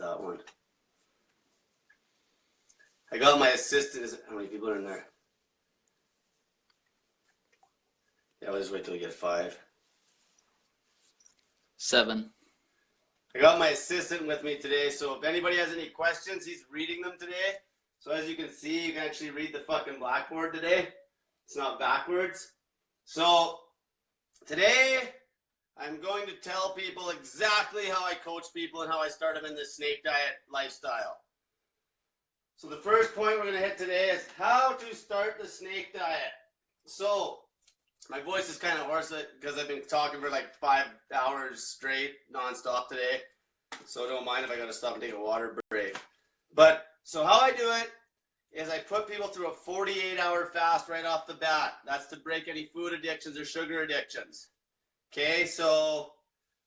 that one. I got my assistant. How many people are in there? Yeah, I'll just wait till we get 5. 7. I got my assistant with me today, so if anybody has any questions, he's reading them today. So as you can see, you can actually read the fucking blackboard today. It's not backwards. So today, I'm going to tell people exactly how I coach people and how I start them in this snake diet lifestyle. So the first point we're going to hit today is how to start the snake diet. So my voice is kind of hoarse because I've been talking for like 5 hours straight, nonstop today. So don't mind if I got to stop and take a water break. But so how I do it is I put people through a 48-hour fast right off the bat. That's to break any food addictions or sugar addictions. Okay, so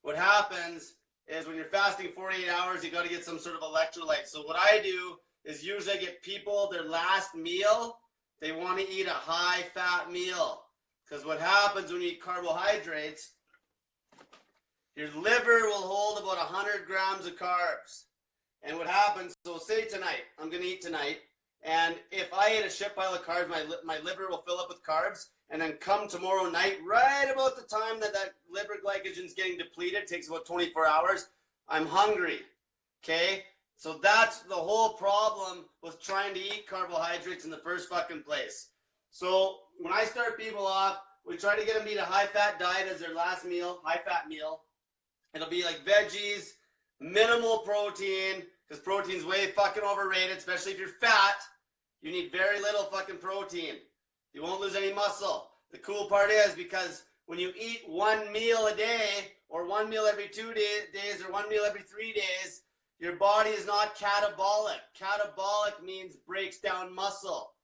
what happens is when you're fasting 48 hours, you got to get some sort of electrolyte. So what I do is usually I get people their last meal, they want to eat a high-fat meal. Because what happens when you eat carbohydrates, your liver will hold about 100 grams of carbs. And what happens, so say tonight, I'm going to eat tonight, and if I ate a shit pile of carbs, my liver will fill up with carbs, and then come tomorrow night, right about the time that liver glycogen is getting depleted, it takes about 24 hours, I'm hungry, okay? So that's the whole problem with trying to eat carbohydrates in the first fucking place. So when I start people off, we try to get them to eat a high-fat diet as their last meal, high-fat meal. It'll be like veggies, minimal protein, because protein's way fucking overrated, especially if you're fat. You need very little fucking protein. You won't lose any muscle. The cool part is because when you eat one meal a day, or one meal every 2 days, or one meal every 3 days, your body is not catabolic. Catabolic means breaks down muscle,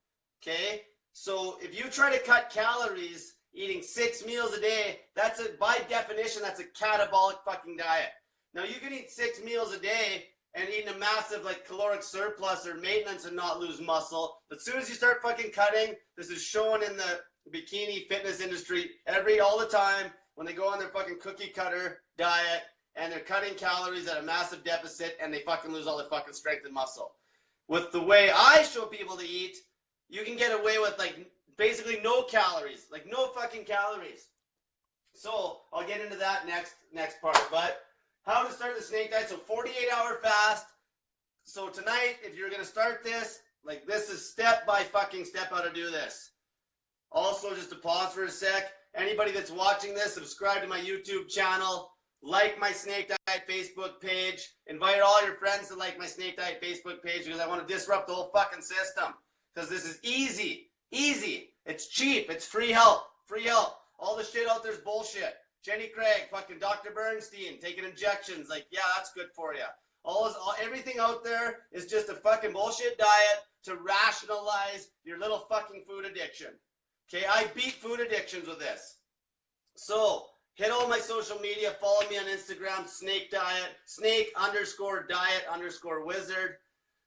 okay? So if you try to cut calories eating 6 meals a day, by definition, that's a catabolic fucking diet. Now you can eat 6 meals a day and eat a massive like caloric surplus or maintenance and not lose muscle. But as soon as you start fucking cutting, this is shown in the bikini fitness industry all the time when they go on their fucking cookie cutter diet and they're cutting calories at a massive deficit and they fucking lose all their fucking strength and muscle. With the way I show people to eat, you can get away with like basically no calories, like no fucking calories. So I'll get into that next part. But how to start the snake diet? So 48-hour fast. So tonight, if you're gonna start this, like this is step by fucking step how to do this. Also, just to pause for a sec, anybody that's watching this, subscribe to my YouTube channel, like my Snake Diet Facebook page, invite all your friends to like my Snake Diet Facebook page because I want to disrupt the whole fucking system. Because this is easy. It's cheap. It's free help. All the shit out there's bullshit. Jenny Craig, fucking Dr. Bernstein, taking injections. Like, yeah, that's good for you. Everything out there is just a fucking bullshit diet to rationalize your little fucking food addiction. Okay, I beat food addictions with this. So, hit all my social media. Follow me on Instagram, Snake Diet, snake_diet_wizard.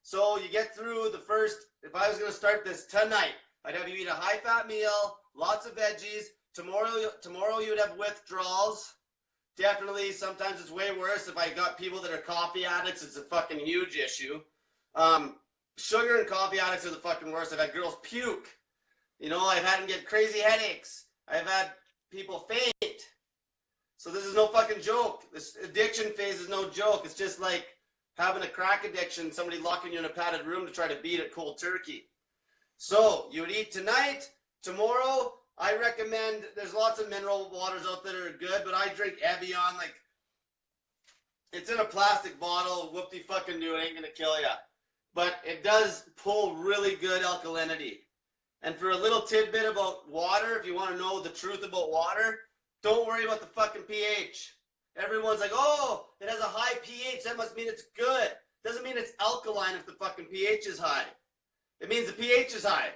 So you get through the first, if I was going to start this tonight, I'd have you eat a high-fat meal, lots of veggies. Tomorrow you would have withdrawals. Definitely, sometimes it's way worse. If I got people that are coffee addicts, it's a fucking huge issue. Sugar and coffee addicts are the fucking worst. I've had girls puke. You know, I've had them get crazy headaches. I've had people faint. So this is no fucking joke. This addiction phase is no joke. It's just like having a crack addiction, somebody locking you in a padded room to try to beat it cold turkey. So you would eat tonight. Tomorrow, I recommend, there's lots of mineral waters out there that are good, but I drink Evian, like, it's in a plastic bottle, whoop-de-fucking-do, it ain't gonna kill ya. But it does pull really good alkalinity. And for a little tidbit about water, if you want to know the truth about water, don't worry about the fucking pH. Everyone's like, oh, it has a high pH, that must mean it's good. Doesn't mean it's alkaline if the fucking pH is high. It means the pH is high.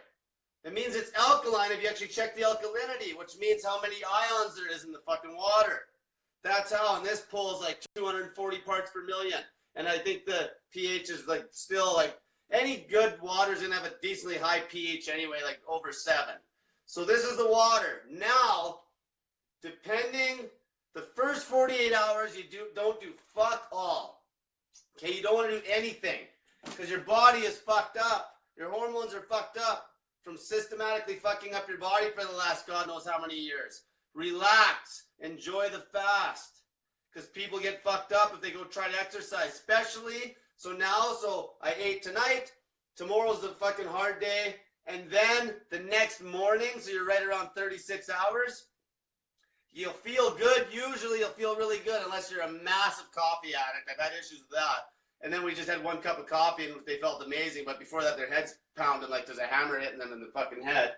It means it's alkaline if you actually check the alkalinity, which means how many ions there is in the fucking water. That's how, and this pulls like 240 parts per million. And I think the pH is like still like, any good water is going to have a decently high pH anyway, like over 7. So this is the water. Now, depending, the first 48 hours, don't do fuck all. Okay, you don't want to do anything because your body is fucked up. Your hormones are fucked up from systematically fucking up your body for the last God knows how many years. Relax. Enjoy the fast. Because people get fucked up if they go try to exercise. Especially, so I ate tonight. Tomorrow's the fucking hard day. And then the next morning, so you're right around 36 hours, you'll feel good. Usually you'll feel really good unless you're a massive coffee addict. I've had issues with that. And then we just had one cup of coffee and they felt amazing. But before that, their head's pounding like there's a hammer hitting them in the fucking head.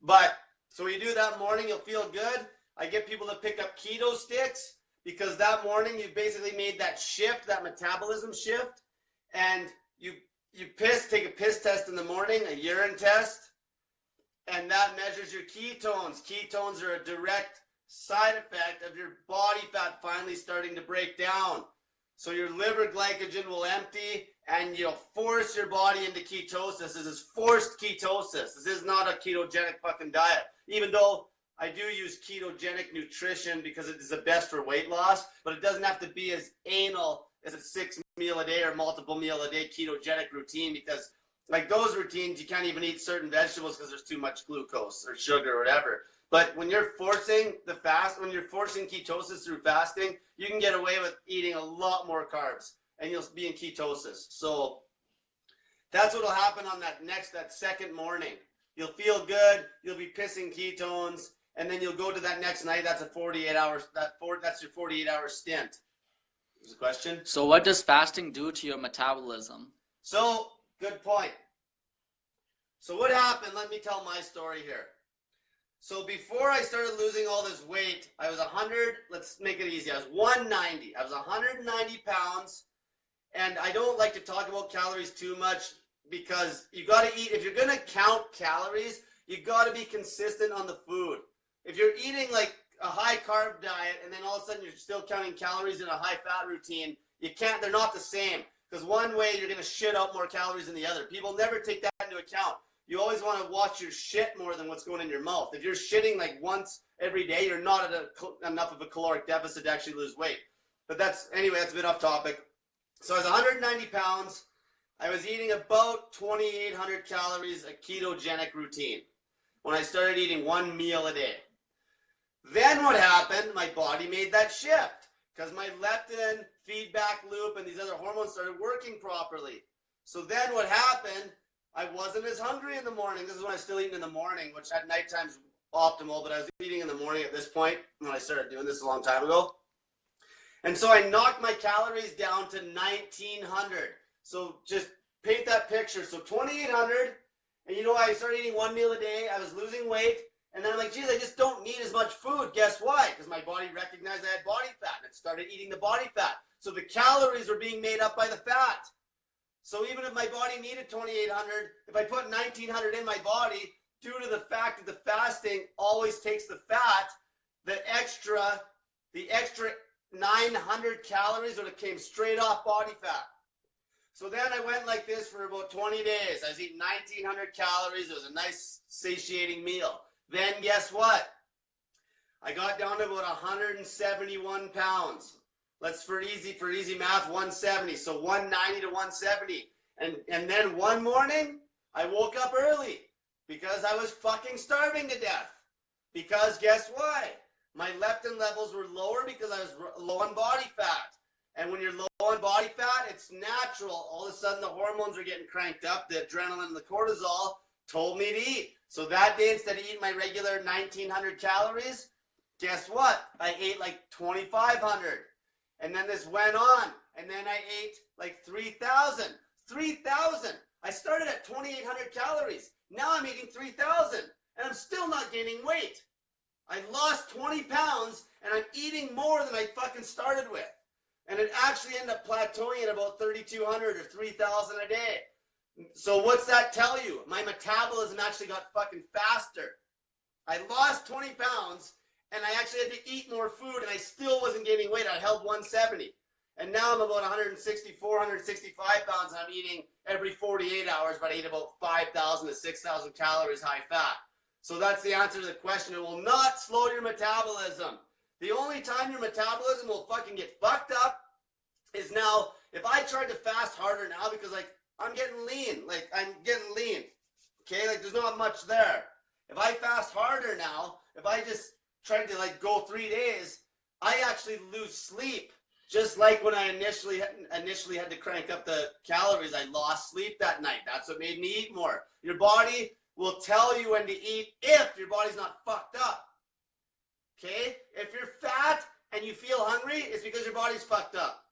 But, so when you do that morning, you'll feel good. I get people to pick up keto sticks because that morning you basically made that shift, that metabolism shift. And you take a piss test in the morning, a urine test. And that measures your ketones. Ketones are a direct side effect of your body fat finally starting to break down. So your liver glycogen will empty and you'll force your body into ketosis. This is forced ketosis. This is not a ketogenic fucking diet. Even though I do use ketogenic nutrition because it is the best for weight loss, but it doesn't have to be as anal as a 6 meal a day or multiple meal a day ketogenic routine, because like those routines, you can't even eat certain vegetables because there's too much glucose or sugar or whatever. But when you're forcing when you're forcing ketosis through fasting, you can get away with eating a lot more carbs and you'll be in ketosis. So that's what will happen on that second morning. You'll feel good, you'll be pissing ketones, and then you'll go to that next night. That's a 48 hours, that's your 48 hour stint. There's a question? So what does fasting do to your metabolism? So, good point. So what happened, let me tell my story here. So before I started losing all this weight, I was 100, let's make it easy, I was 190. I was 190 pounds, and I don't like to talk about calories too much because you got to eat, if you're going to count calories, you got to be consistent on the food. If you're eating like a high carb diet and then all of a sudden you're still counting calories in a high fat routine, you can't, they're not the same. Because one way you're going to shit out more calories than the other. People never take that into account. You always want to watch your shit more than what's going in your mouth. If you're shitting like once every day, you're not at enough of a caloric deficit to actually lose weight. But anyway, that's a bit off topic. So I was 190 pounds. I was eating about 2,800 calories, a ketogenic routine, when I started eating one meal a day. Then what happened? My body made that shift because my leptin feedback loop and these other hormones started working properly. So then what happened? I wasn't as hungry in the morning. This is when I was still eating in the morning, which at nighttime's optimal, but I was eating in the morning at this point when I started doing this a long time ago. And so I knocked my calories down to 1,900. So just paint that picture. So 2,800, and I started eating one meal a day. I was losing weight, and then I'm like, geez, I just don't need as much food. Guess why? Because my body recognized I had body fat, and it started eating the body fat. So the calories were being made up by the fat. So even if my body needed 2,800, if I put 1,900 in my body, due to the fact that the fasting always takes the fat, the extra 900 calories would have came straight off body fat. So then I went like this for about 20 days. I was eating 1,900 calories. It was a nice satiating meal. Then guess what? I got down to about 171 pounds. Let's for easy math, 170. So 190 to 170. And then one morning, I woke up early because I was fucking starving to death. Because guess why? My leptin levels were lower because I was low on body fat. And when you're low on body fat, it's natural. All of a sudden, the hormones are getting cranked up. The adrenaline and the cortisol told me to eat. So that day, instead of eating my regular 1,900 calories, guess what? I ate like 2,500. And then this went on. And then I ate like 3,000. 3,000. I started at 2,800 calories. Now I'm eating 3,000. And I'm still not gaining weight. I lost 20 pounds and I'm eating more than I fucking started with. And it actually ended up plateauing at about 3,200 or 3,000 a day. So what's that tell you? My metabolism actually got fucking faster. I lost 20 pounds and I actually had to eat more food and I still wasn't gaining weight. I held 170. And now I'm about 164, 165 pounds and I'm eating every 48 hours, but I eat about 5,000 to 6,000 calories high fat. So that's the answer to the question. It will not slow your metabolism. The only time your metabolism will fucking get fucked up is now if I tried to fast harder now, because like I'm getting lean, okay, like there's not much there. If I fast harder now, if I just tried to like go 3 days, I actually lose sleep. Just like when I initially had to crank up the calories, I lost sleep that night. That's what made me eat more. Your body will tell you when to eat if your body's not fucked up. Okay? If you're fat and you feel hungry, it's because your body's fucked up.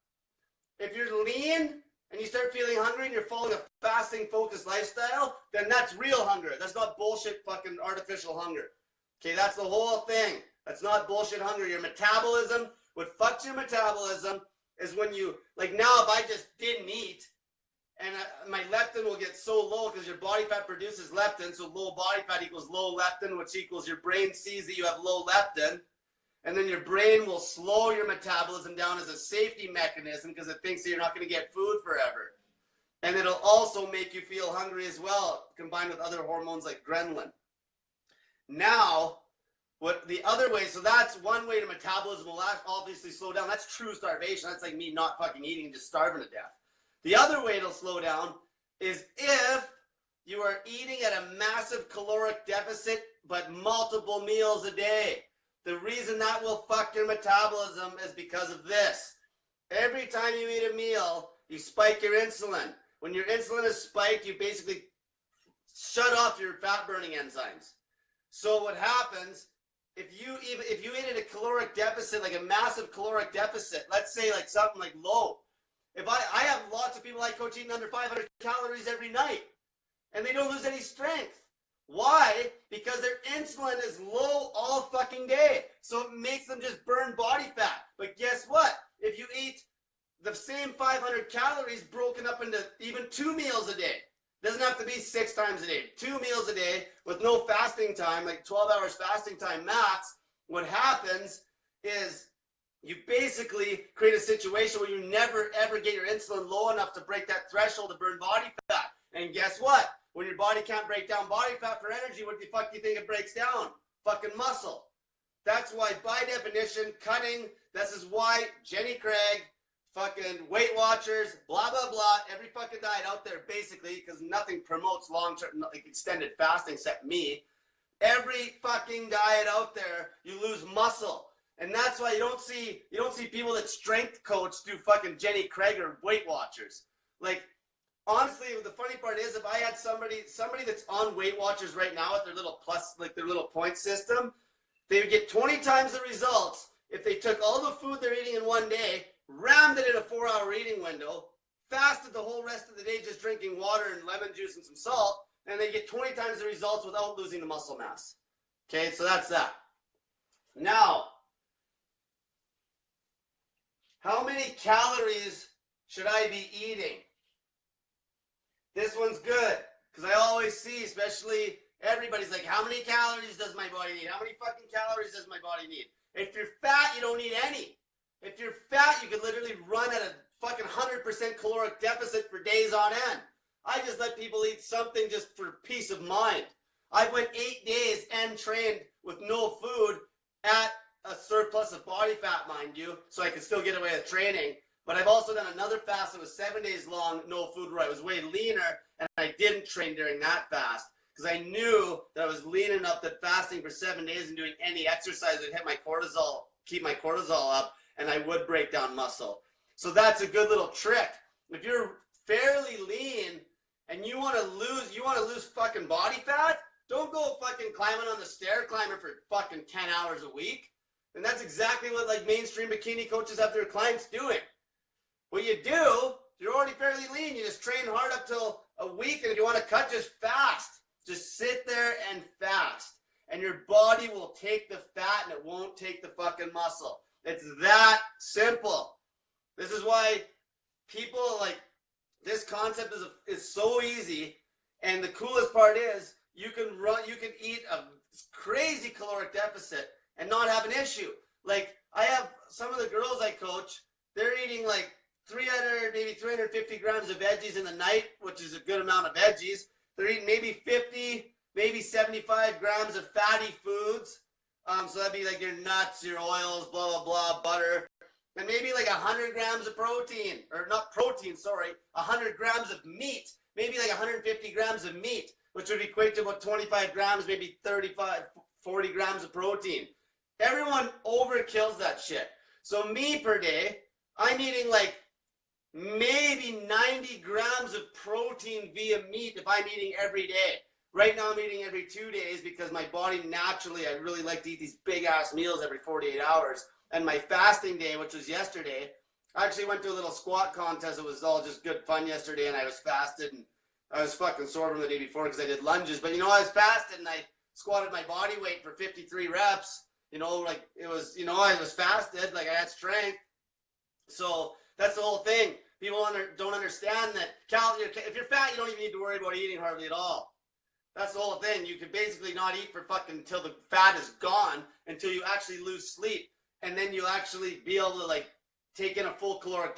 If you're lean and you start feeling hungry and you're following a fasting focused lifestyle, then that's real hunger. That's not bullshit fucking artificial hunger. Okay, that's the whole thing. That's not bullshit hunger. Your metabolism, what fucks your metabolism is when you, like now if I just didn't eat and my leptin will get so low because your body fat produces leptin, so low body fat equals low leptin, which equals your brain sees that you have low leptin, and then your brain will slow your metabolism down as a safety mechanism because it thinks that you're not going to get food forever. And it'll also make you feel hungry as well, combined with other hormones like ghrelin. Now, what the other way, so that's one way the metabolism will obviously slow down. That's true starvation. That's like me not fucking eating and just starving to death. The other way it'll slow down is if you are eating at a massive caloric deficit, but multiple meals a day. The reason that will fuck your metabolism is because of this. Every time you eat a meal, you spike your insulin. When your insulin is spiked, you basically shut off your fat burning enzymes. So what happens, if you eat at a caloric deficit, like a massive caloric deficit, let's say like something like low. If I have lots of people I coach eating under 500 calories every night, and they don't lose any strength. Why? Because their insulin is low all fucking day. So it makes them just burn body fat. But guess what? If you eat the same 500 calories broken up into even 2 meals a day, doesn't have to be 6 times a day, 2 meals a day with no fasting time, like 12 hours fasting time max, what happens is you basically create a situation where you never ever get your insulin low enough to break that threshold to burn body fat. And guess what? When your body can't break down body fat for energy, what the fuck do you think it breaks down? Fucking muscle. That's why, by definition, cutting, this is why Jenny Craig, fucking Weight Watchers, blah, blah, blah, every fucking diet out there, basically, because nothing promotes long-term, like extended fasting except me. Every fucking diet out there, you lose muscle. And that's why you don't see people that strength coach do fucking Jenny Craig or Weight Watchers. Like, honestly, the funny part is if I had somebody that's on Weight Watchers right now with their little plus, like their little point system, they would get 20 times the results if they took all the food they're eating in one day, rammed it in a 4-hour eating window, fasted the whole rest of the day just drinking water and lemon juice and some salt, and they get 20 times the results without losing the muscle mass. Okay, so that's that. Now, how many calories should I be eating? This one's good, because I always see, especially everybody's like, how many calories does my body need? How many fucking calories does my body need? If you're fat, you don't need any. If you're fat, you could literally run at a fucking 100% caloric deficit for days on end. I just let people eat something just for peace of mind. I went 8 days and trained with no food at a surplus of body fat, mind you, so I could still get away with training. But I've also done another fast that was 7 days long, no food, where I was way leaner, and I didn't train during that fast because I knew that I was lean enough that fasting for 7 days and doing any exercise would hit my cortisol, keep my cortisol up, and I would break down muscle. So that's a good little trick. If you're fairly lean and you want to lose fucking body fat, don't go fucking climbing on the stair climber for fucking 10 hours a week. And that's exactly what like mainstream bikini coaches have their clients doing. What you do, you're already fairly lean. You just train hard up till a week, and if you want to cut, just fast. Just sit there and fast. And your body will take the fat and it won't take the fucking muscle. It's that simple. This is why people like this concept is so easy. And the coolest part is you can eat a crazy caloric deficit and not have an issue. Like I have some of the girls I coach, they're eating like 300, maybe 350 grams of veggies in the night, which is a good amount of veggies. They're eating maybe 50, maybe 75 grams of fatty foods. So that'd be like your nuts, your oils, blah, blah, blah, butter. and maybe like 100 grams of protein, or not protein, sorry, 100 grams of meat, maybe like 150 grams of meat, which would equate to about 25 grams, maybe 35, 40 grams of protein. Everyone overkills that shit. So me per day, I'm eating like maybe 90 grams of protein via meat if I'm eating every day. Right now I'm eating every 2 days because my body naturally, I really like to eat these big ass meals every 48 hours. And my fasting day, which was yesterday, I actually went to a little squat contest. It was all just good fun yesterday, and I was fasted, and I was fucking sore from the day before because I did lunges. But, you know, I was fasted, and I squatted my body weight for 53 reps. You know, like, it was, you know, I was fasted. Like, I had strength. So that's the whole thing. People don't understand that if you're fat, you don't even need to worry about eating hardly at all. That's the whole thing. You can basically not eat for fucking until the fat is gone, until you actually lose sleep. And then you'll actually be able to like take in a full caloric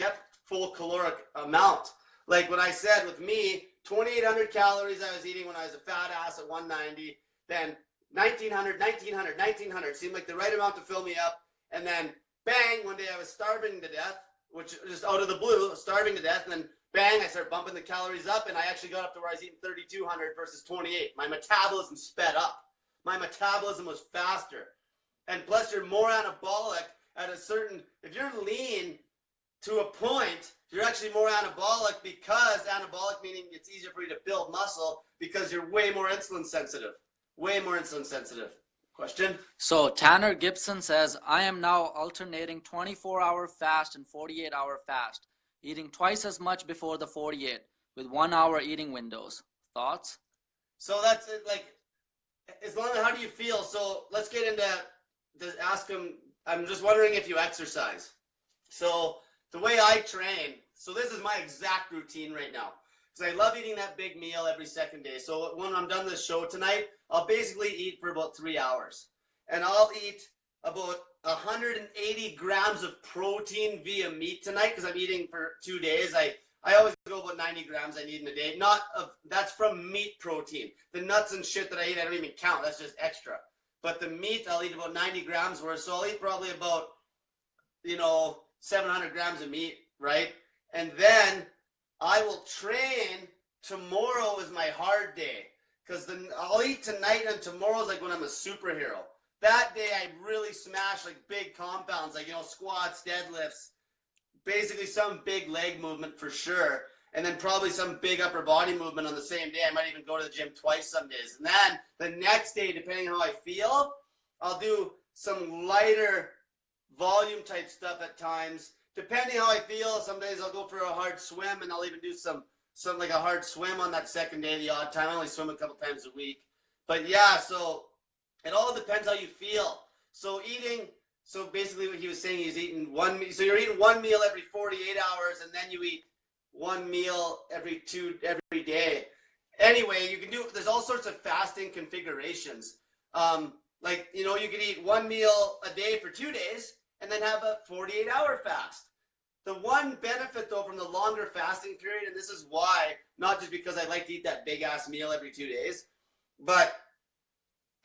amount. Like what I said with me, 2,800 calories I was eating when I was a fat ass at 190, then 1,900 seemed like the right amount to fill me up. And then bang, one day I was starving to death, which just out of the blue, starving to death. And then bang, I started bumping the calories up, and I actually got up to where I was eating 3,200 versus 28. My metabolism sped up. My metabolism was faster. And plus, you're more anabolic at a certain, if you're lean to a point, you're actually more anabolic, because anabolic meaning it's easier for you to build muscle because you're way more insulin sensitive. Way more insulin sensitive. Question? So Tanner Gibson says, I am now alternating 24-hour fast and 48-hour fast, eating twice as much before the 48 with 1 hour eating windows. Thoughts? So that's it, like, as long as, how do you feel? So let's get into, just ask him, I'm just wondering if you exercise. So the way I train, so this is my exact routine right now, because I love eating that big meal every second day. So when I'm done this show tonight, I'll basically eat for about 3 hours, and I'll eat about 180 grams of protein via meat tonight, because I'm eating for 2 days. I always go about 90 grams I need in a day. That's from meat protein. The nuts and shit that I eat, I don't even count. That's just extra. But the meat, I'll eat about 90 grams worth. So I'll eat probably about, 700 grams of meat, right? And then I will train. Tomorrow is my hard day, because I'll eat tonight, and tomorrow's like when I'm a superhero. That day I really smash like big compounds, like, squats, deadlifts, basically some big leg movement for sure. And then probably some big upper body movement on the same day. I might even go to the gym twice some days. And then the next day, depending on how I feel, I'll do some lighter volume type stuff at times. Depending how I feel, some days I'll go for a hard swim, and I'll even do some like a hard swim on that second day, the odd time. I only swim a couple times a week. But yeah, so it all depends how you feel. So basically what he was saying, he's eating so you're eating one meal every 48 hours, and then you eat one meal every day. Anyway, there's all sorts of fasting configurations. Like, you can eat one meal a day for 2 days and then have a 48-hour fast. The one benefit, though, from the longer fasting period, and this is why, not just because I like to eat that big-ass meal every 2 days, but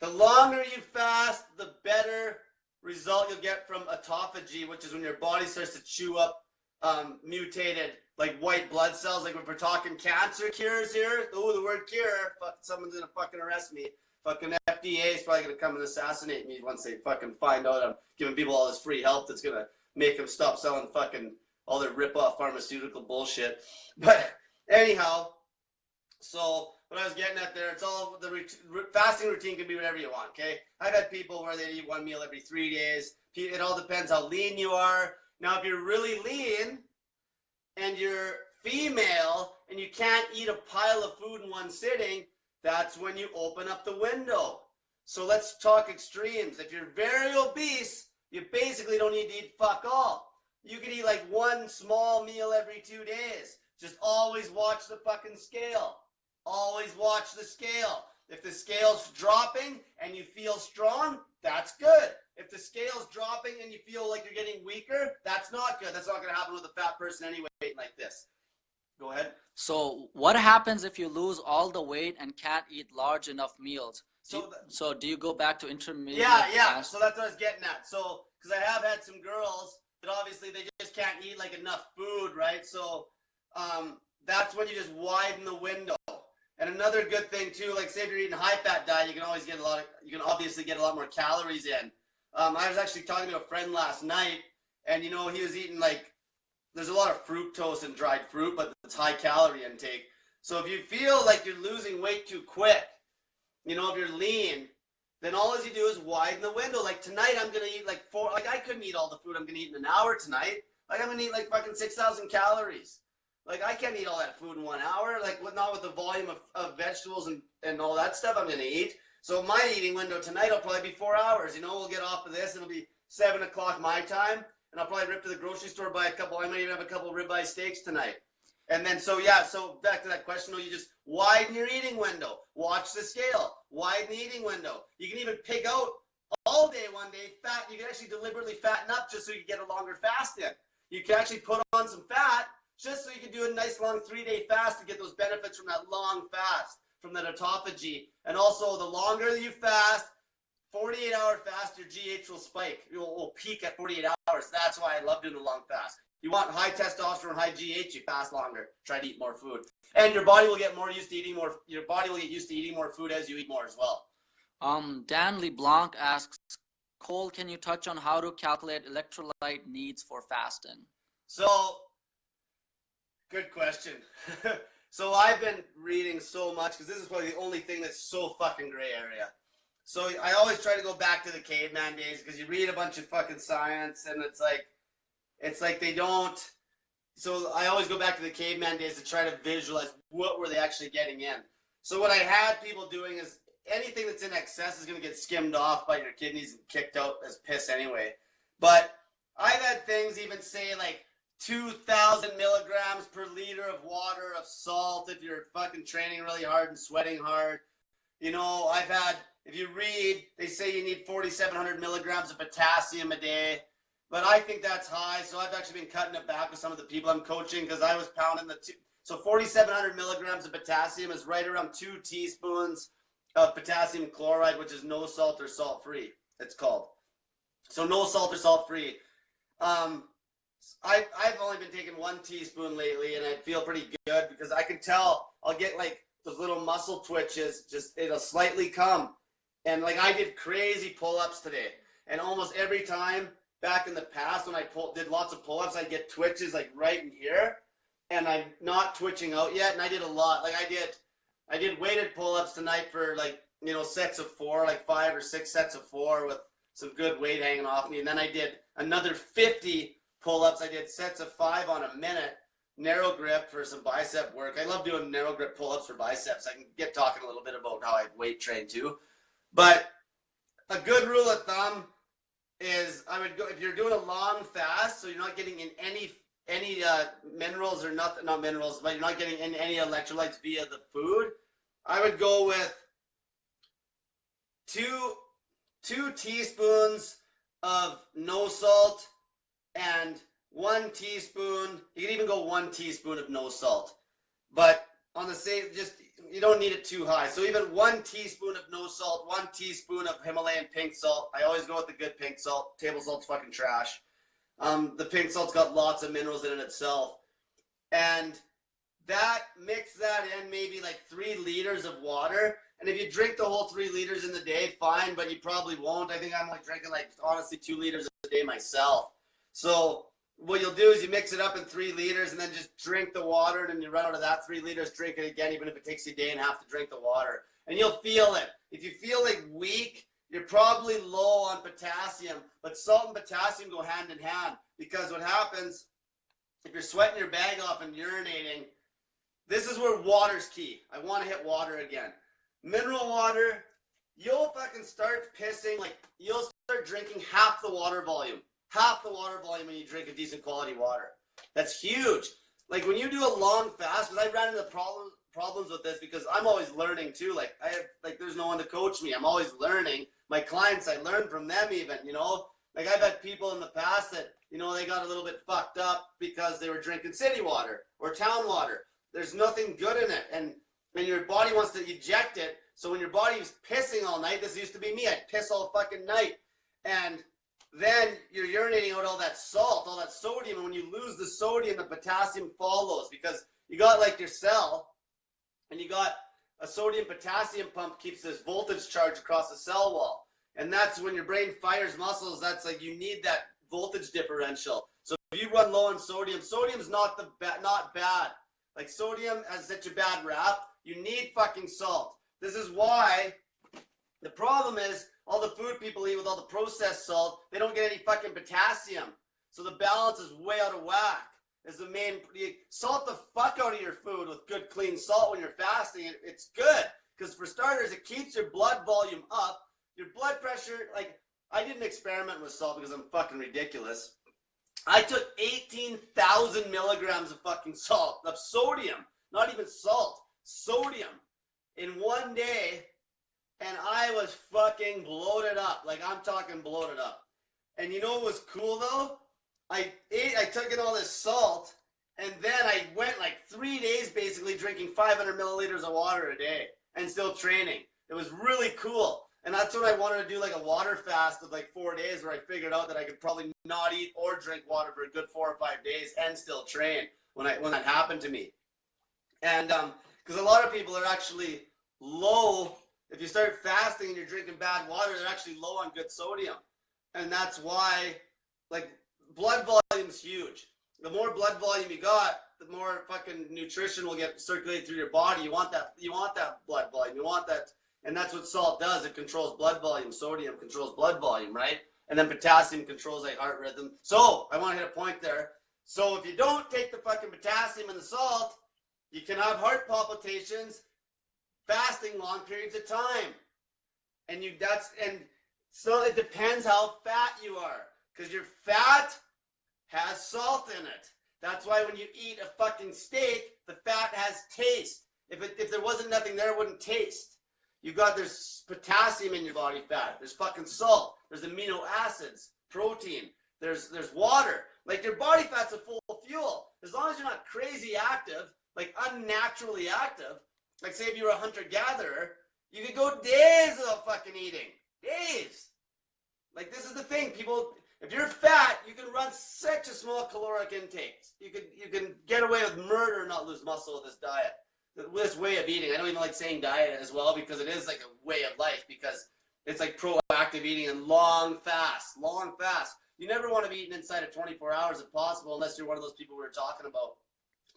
the longer you fast, the better result you'll get from autophagy, which is when your body starts to chew up mutated, like, white blood cells. Like, if we're talking cancer cures here, the word cure, someone's gonna fucking arrest me. Fucking FDA is probably gonna come and assassinate me once they fucking find out I'm giving people all this free help that's gonna make them stop selling fucking all their rip-off pharmaceutical bullshit. But anyhow, so what I was getting at there, it's all the fasting routine can be whatever you want, okay? I've had people where they eat one meal every 3 days. It all depends how lean you are. Now, if you're really lean and you're female and you can't eat a pile of food in one sitting, that's when you open up the window. So let's talk extremes. If you're very obese, you basically don't need to eat fuck all. You can eat like one small meal every 2 days. Just always watch the fucking scale. Always watch the scale. If the scale's dropping and you feel strong, that's good. If the scale's dropping and you feel like you're getting weaker, that's not good. That's not going to happen with a fat person anyway, like this. Go ahead. So what happens if you lose all the weight and can't eat large enough meals? So do you go back to intermittent Yeah. fast? So that's what I was getting at. So, because I have had some girls obviously they just can't eat like enough food, right? So that's when you just widen the window. And another good thing too, like say if you're eating a high-fat diet, you can obviously get a lot more calories in. I was actually talking to a friend last night, and he was eating like, there's a lot of fructose in dried fruit, but it's high calorie intake. So if you feel like you're losing weight too quick, if you're lean, then all you do is widen the window. Like tonight, I'm gonna eat like I couldn't eat all the food I'm gonna eat in an hour tonight. Like I'm gonna eat like fucking 6,000 calories. Like I can't eat all that food in 1 hour. Like not with the volume of vegetables and all that stuff I'm gonna eat. So my eating window tonight will probably be 4 hours. We'll get off of this. It'll be 7 o'clock my time, and I'll probably rip to the grocery store, buy I might even have a couple ribeye steaks tonight. And then, so back to that question, you just widen your eating window. Watch the scale. Widen the eating window. You can even pick out all day one day fat. You can actually deliberately fatten up just so you get a longer fast in. You can actually put on some fat just so you can do a nice long 3-day fast to get those benefits from that long fast, from that autophagy. And also, the longer you fast, 48-hour fast, your GH will spike. It will peak at 48 hours. That's why I love doing the long fast. You want high testosterone, high GH, you fast longer. Try to eat more food. And your body will get more used to eating more. Your body will get used to eating more food as you eat more as well. Dan LeBlanc asks, Cole, can you touch on how to calculate electrolyte needs for fasting? So, good question. So I've been reading so much because this is probably the only thing that's so fucking gray area. So I always try to go back to the caveman days because you read a bunch of fucking science and it's like they don't. So I always go back to the caveman days to try to visualize what were they actually getting in. So what I had people doing is anything that's in excess is going to get skimmed off by your kidneys and kicked out as piss anyway. But I've had things even say like 2,000 milligrams per liter of water of salt if you're fucking training really hard and sweating hard. I've had, if you read, they say you need 4,700 milligrams of potassium a day. But I think that's high, so I've actually been cutting it back with some of the people I'm coaching because I was pounding so 4,700 milligrams of potassium is right around 2 teaspoons of potassium chloride, which is no salt or salt-free, it's called. So no salt or salt-free. I've only been taking 1 teaspoon lately, and I feel pretty good because I can tell I'll get like those little muscle twitches, it'll slightly come. And like I did crazy pull-ups today, and almost every time back in the past when I did lots of pull-ups, I'd get twitches like right in here, and I'm not twitching out yet. And I did a lot. Like I did weighted pull-ups tonight for like, sets of 4, like 5 or 6 sets of 4 with some good weight hanging off me. And then I did another 50 pull-ups. I did sets of 5 on a minute, narrow grip for some bicep work. I love doing narrow grip pull-ups for biceps. I can get talking a little bit about how I weight train too. But a good rule of thumb is I would go, if you're doing a long fast, so you're not getting in any minerals or not minerals, but you're not getting in any electrolytes via the food, I would go with two teaspoons of no salt and 1 teaspoon. You can even go 1 teaspoon of no salt, but on the same, you don't need it too high. So even 1 teaspoon of no salt, 1 teaspoon of Himalayan pink salt. I always go with the good pink salt. Table salt's fucking trash. The pink salt's got lots of minerals in it itself. And mix that in maybe like 3 liters of water. And if you drink the whole 3 liters in the day, fine, but you probably won't. I think I'm like drinking like, honestly, 2 liters a day myself. So what you'll do is you mix it up in 3 liters and then just drink the water, and then you run out of that 3 liters, drink it again, even if it takes you a day and a half to drink the water. And you'll feel it. If you feel like weak, you're probably low on potassium, but salt and potassium go hand in hand, because what happens if you're sweating your bag off and urinating, this is where water's key. I want to hit water again. Mineral water, you'll fucking start pissing, like you'll start drinking half the water volume when you drink a decent quality water. That's huge. Like when you do a long fast, because I ran into problems with this because I'm always learning too. Like there's no one to coach me. I'm always learning. My clients, I learn from them even, Like I've had people in the past that, they got a little bit fucked up because they were drinking city water or town water. There's nothing good in it. And your body wants to eject it. So when your body's pissing all night, this used to be me. I'd piss all fucking night. And then you're urinating out all that salt, all that sodium, and when you lose the sodium, the potassium follows, because you got like your cell, and you got a sodium potassium pump keeps this voltage charge across the cell wall. And that's when your brain fires muscles, that's like you need that voltage differential. So if you run low on sodium, sodium's not bad. Like sodium has such a bad rap. You need fucking salt. This is why the problem is all the food people eat with all the processed salt, they don't get any fucking potassium. So the balance is way out of whack. Is the main, salt the fuck out of your food with good clean salt when you're fasting. It's good because for starters, it keeps your blood volume up. Your blood pressure, like I did an experiment with salt because I'm fucking ridiculous. I took 18,000 milligrams of fucking salt, of sodium, not even salt, sodium in one day. And I was fucking bloated up. Like I'm talking bloated up. And you know what was cool though? I took in all this salt, and then I went like 3 days basically drinking 500 milliliters of water a day and still training. It was really cool. And that's what I wanted to do, like a water fast of like 4 days where I figured out that I could probably not eat or drink water for a good 4 or 5 days and still train when that happened to me. And because a lot of people are actually low, if you start fasting and you're drinking bad water, they're actually low on good sodium. And that's why, like, blood volume's huge. The more blood volume you got, the more fucking nutrition will get circulated through your body. You want that blood volume. You want that, and that's what salt does. It controls blood volume. Sodium controls blood volume, right? And then potassium controls like heart rhythm. So I want to hit a point there. So if you don't take the fucking potassium and the salt, you can have heart palpitations, fasting long periods of time. And so it depends how fat you are. Because your fat has salt in it. That's why when you eat a fucking steak, the fat has taste. If there wasn't nothing there, it wouldn't taste. There's potassium in your body fat. There's fucking salt. There's amino acids, protein. There's water. Like your body fat's a full fuel. As long as you're not crazy active, like unnaturally active, like say if you were a hunter-gatherer, you could go days without fucking eating. Days. Like this is the thing, people. If you're fat, you can run such a small caloric intake. You can get away with murder and not lose muscle with this diet. This way of eating. I don't even like saying diet as well because it is like a way of life because it's like proactive eating and long fast. You never want to be eating inside of 24 hours if possible unless you're one of those people we were talking about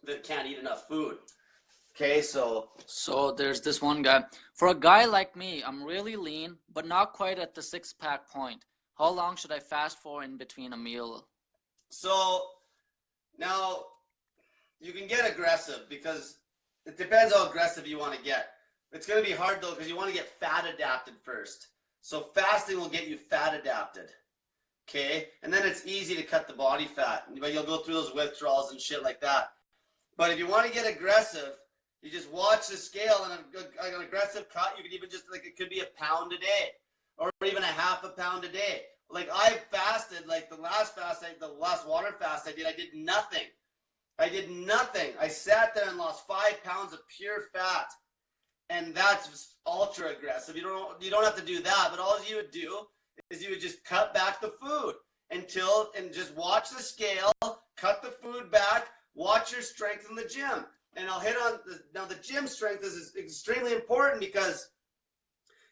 that can't eat enough food. Okay, so there's this one guy. For a guy like me, I'm really lean, but not quite at the six-pack point. How long should I fast for in between a meal? So now you can get aggressive because it depends how aggressive you want to get. It's going to be hard though because you want to get fat adapted first. So fasting will get you fat adapted. Okay, and then it's easy to cut the body fat, but you'll go through those withdrawals and shit like that. But if you want to get aggressive, you just watch the scale, and an aggressive cut, you could even just, like, it could be a pound a day, or even a half a pound a day. Like, I fasted, like, the last water fast I did nothing. I sat there and lost 5 pounds of pure fat, and that's just ultra aggressive. You don't have to do that, but all you would do is you would just cut back the food and just watch the scale, cut the food back, watch your strength in the gym. And I'll hit on now the gym strength is extremely important because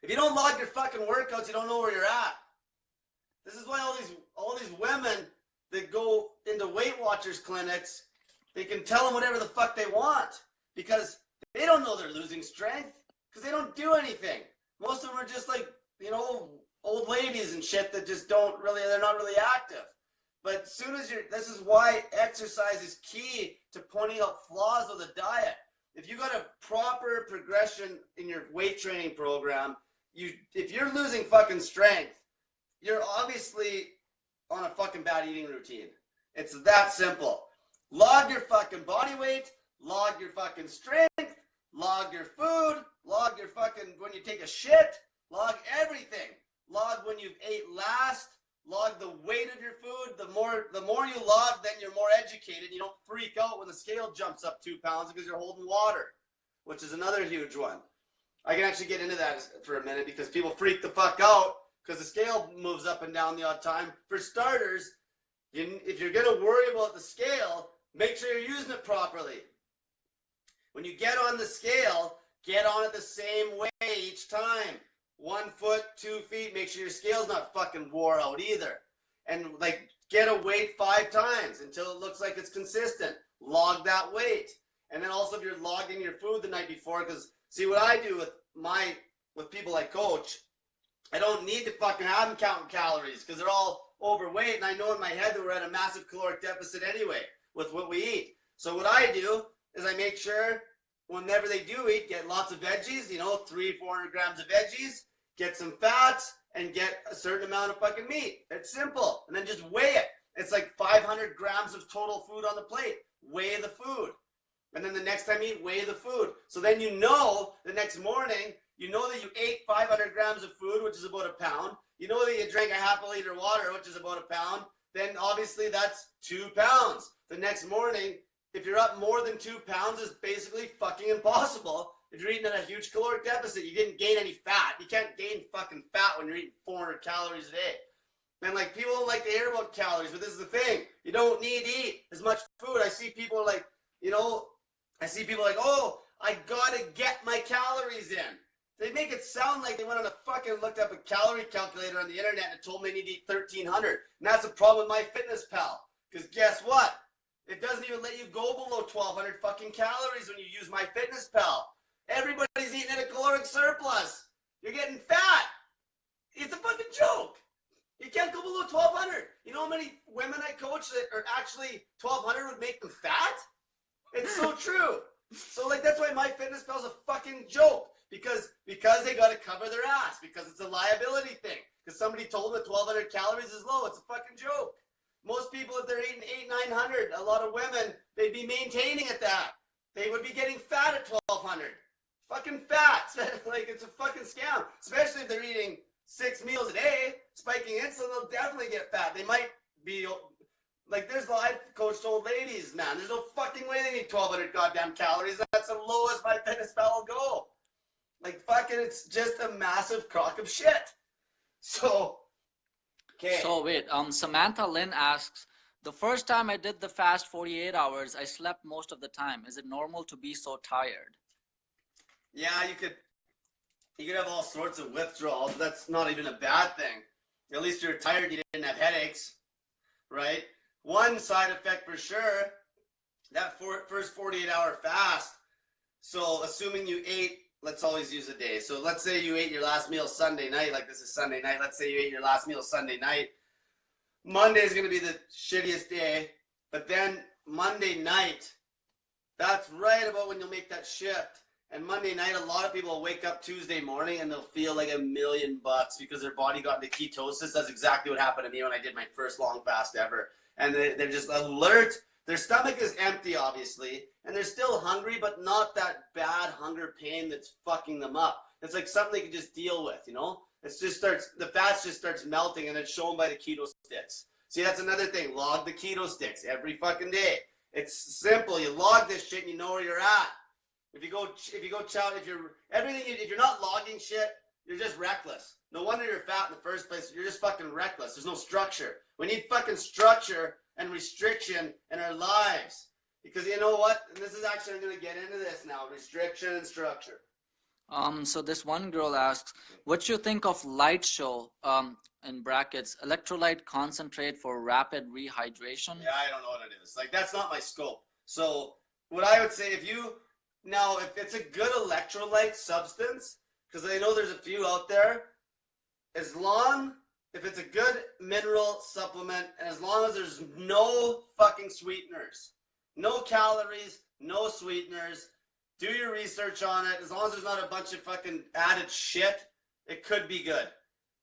if you don't log your fucking workouts, you don't know where you're at. This is why all these women that go into Weight Watchers clinics, they can tell them whatever the fuck they want because they don't know they're losing strength because they don't do anything. Most of them are just like, old ladies and shit that just they're not really active. But as soon as this is why exercise is key to pointing out flaws of the diet. If you got a proper progression in your weight training program, if you're losing fucking strength, you're obviously on a fucking bad eating routine. It's that simple. Log your fucking body weight, log your fucking strength, log your food, log your fucking, when you take a shit, log everything. Log when you've ate last, log the weight of your food. The more you log, then you're more educated. You don't freak out when the scale jumps up 2 pounds because you're holding water, which is another huge one. I can actually get into that for a minute because people freak the fuck out because the scale moves up and down the odd time. For starters, if you're going to worry about the scale, make sure you're using it properly. When you get on the scale, get on it the same way each time. 1 foot, 2 feet, make sure your scale's not fucking wore out either. And like, get a weight 5 times until it looks like it's consistent. Log that weight. And then also if you're logging your food the night before, because see what I do with people I coach, I don't need to fucking have them counting calories because they're all overweight, and I know in my head that we're at a massive caloric deficit anyway with what we eat. So what I do is I make sure whenever they do eat, get lots of veggies, 300-400 grams of veggies, get some fats, and get a certain amount of fucking meat. It's simple. And then just weigh it. It's like 500 grams of total food on the plate. Weigh the food. And then the next time you eat, weigh the food. So then the next morning, that you ate 500 grams of food, which is about a pound. You know that you drank a half a liter of water, which is about a pound. Then obviously that's 2 pounds. The next morning, if you're up more than 2 pounds, it's basically fucking impossible. If you're eating at a huge caloric deficit, you didn't gain any fat. You can't gain fucking fat when you're eating 400 calories a day. And like, people don't like to hear about calories, but this is the thing. You don't need to eat as much food. I see people like, oh, I gotta get my calories in. They make it sound like they went on a fucking looked up a calorie calculator on the internet and told me they need to eat 1,300. And that's a problem with MyFitnessPal. Because guess what? It doesn't even let you go below 1,200 fucking calories when you use MyFitnessPal. Everybody's eating at a caloric surplus. You're getting fat. It's a fucking joke. You can't go below 1,200. You know how many women I coach that are actually 1,200 would make them fat? It's so true. So like, that's why MyFitnessPal is a fucking joke. Because they got to cover their ass. Because it's a liability thing. Because somebody told them that 1,200 calories is low. It's a fucking joke. Most people, if they're eating 800-900, a lot of women, they'd be maintaining at that. They would be getting fat at 1,200. Fucking fat. Like, it's a fucking scam. Especially if they're eating 6 meals a day, spiking insulin, they'll definitely get fat. They might be, like, I've coached old ladies, man. There's no fucking way they need 1,200 goddamn calories. That's the lowest MyFitnessPal will go. Like, fucking, it's just a massive crock of shit. So, okay. So wait, Samantha Lynn asks, the first time I did the fast 48 hours, I slept most of the time. Is it normal to be so tired? Yeah, you could have all sorts of withdrawals. That's not even a bad thing. At least you're tired, you didn't have headaches, right? One side effect for sure, that first 48-hour fast. So assuming you ate, let's always use a day. So let's say you ate your last meal Sunday night, like this is Sunday night. Let's say you ate your last meal Sunday night. Monday is going to be the shittiest day. But then Monday night, that's right about when you'll make that shift. And Monday night, a lot of people will wake up Tuesday morning and they'll feel like $1,000,000 because their body got into ketosis. That's exactly what happened to me when I did my first long fast ever. And they're just alert. Their stomach is empty, obviously, and they're still hungry, but not that bad hunger pain that's fucking them up. It's like something they can just deal with, the fat just starts melting, and it's shown by the keto sticks. See, that's another thing. Log the keto sticks every fucking day. It's simple. You log this shit, and you know where you're at. If you're not logging shit, you're just reckless. No wonder you're fat in the first place. You're just fucking reckless. There's no structure. We need fucking structure and restriction in our lives. Because you know what? And this is actually, I'm going to get into this now. Restriction and structure. So this one girl asks, what you think of Light Show, in brackets, electrolyte concentrate for rapid rehydration? Yeah, I don't know what it is. Like, that's not my scope. So what I would say, if it's a good electrolyte substance, because I know there's a few out there, if it's a good mineral supplement, and as long as there's no fucking sweeteners, no calories, no sweeteners, do your research on it. As long as there's not a bunch of fucking added shit, it could be good.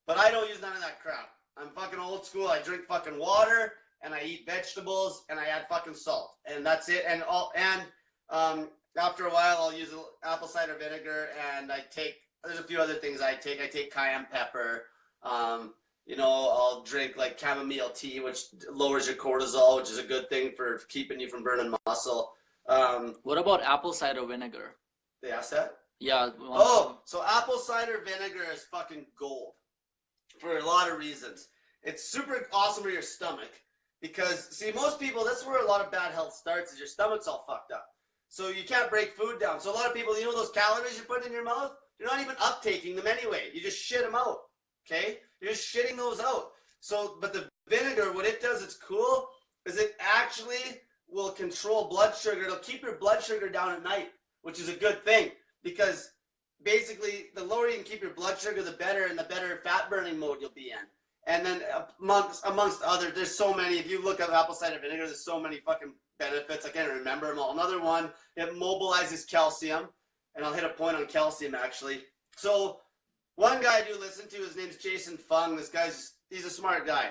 But I don't use none of that crap. I'm fucking old school. I drink fucking water, and I eat vegetables, and I add fucking salt, and that's it. And after a while, I'll use apple cider vinegar, and there's a few other things I take. I take cayenne pepper. I'll drink like chamomile tea, which lowers your cortisol, which is a good thing for keeping you from burning muscle. What about apple cider vinegar? They asked that? Yeah. So apple cider vinegar is fucking gold. for a lot of reasons. It's super awesome for your stomach because, see, most people, that's where a lot of bad health starts, is your stomach's all fucked up. So you can't break food down. So a lot of people, you know those calories you put in your mouth? You're not even uptaking them anyway. You just shit them out, okay? You're just shitting those out. So, but the vinegar, what it does, it's cool, is it actually will control blood sugar. It'll keep your blood sugar down at night, which is a good thing because basically the lower you can keep your blood sugar, the better, and the better fat burning mode you'll be in. And then amongst others, there's so many. If you look at apple cider vinegar, there's so many fucking benefits. I can't remember them all. Another one, it mobilizes calcium. And I'll hit a point on calcium, actually. So one guy I do listen to, his name's Jason Fung. This guy's, he's a smart guy.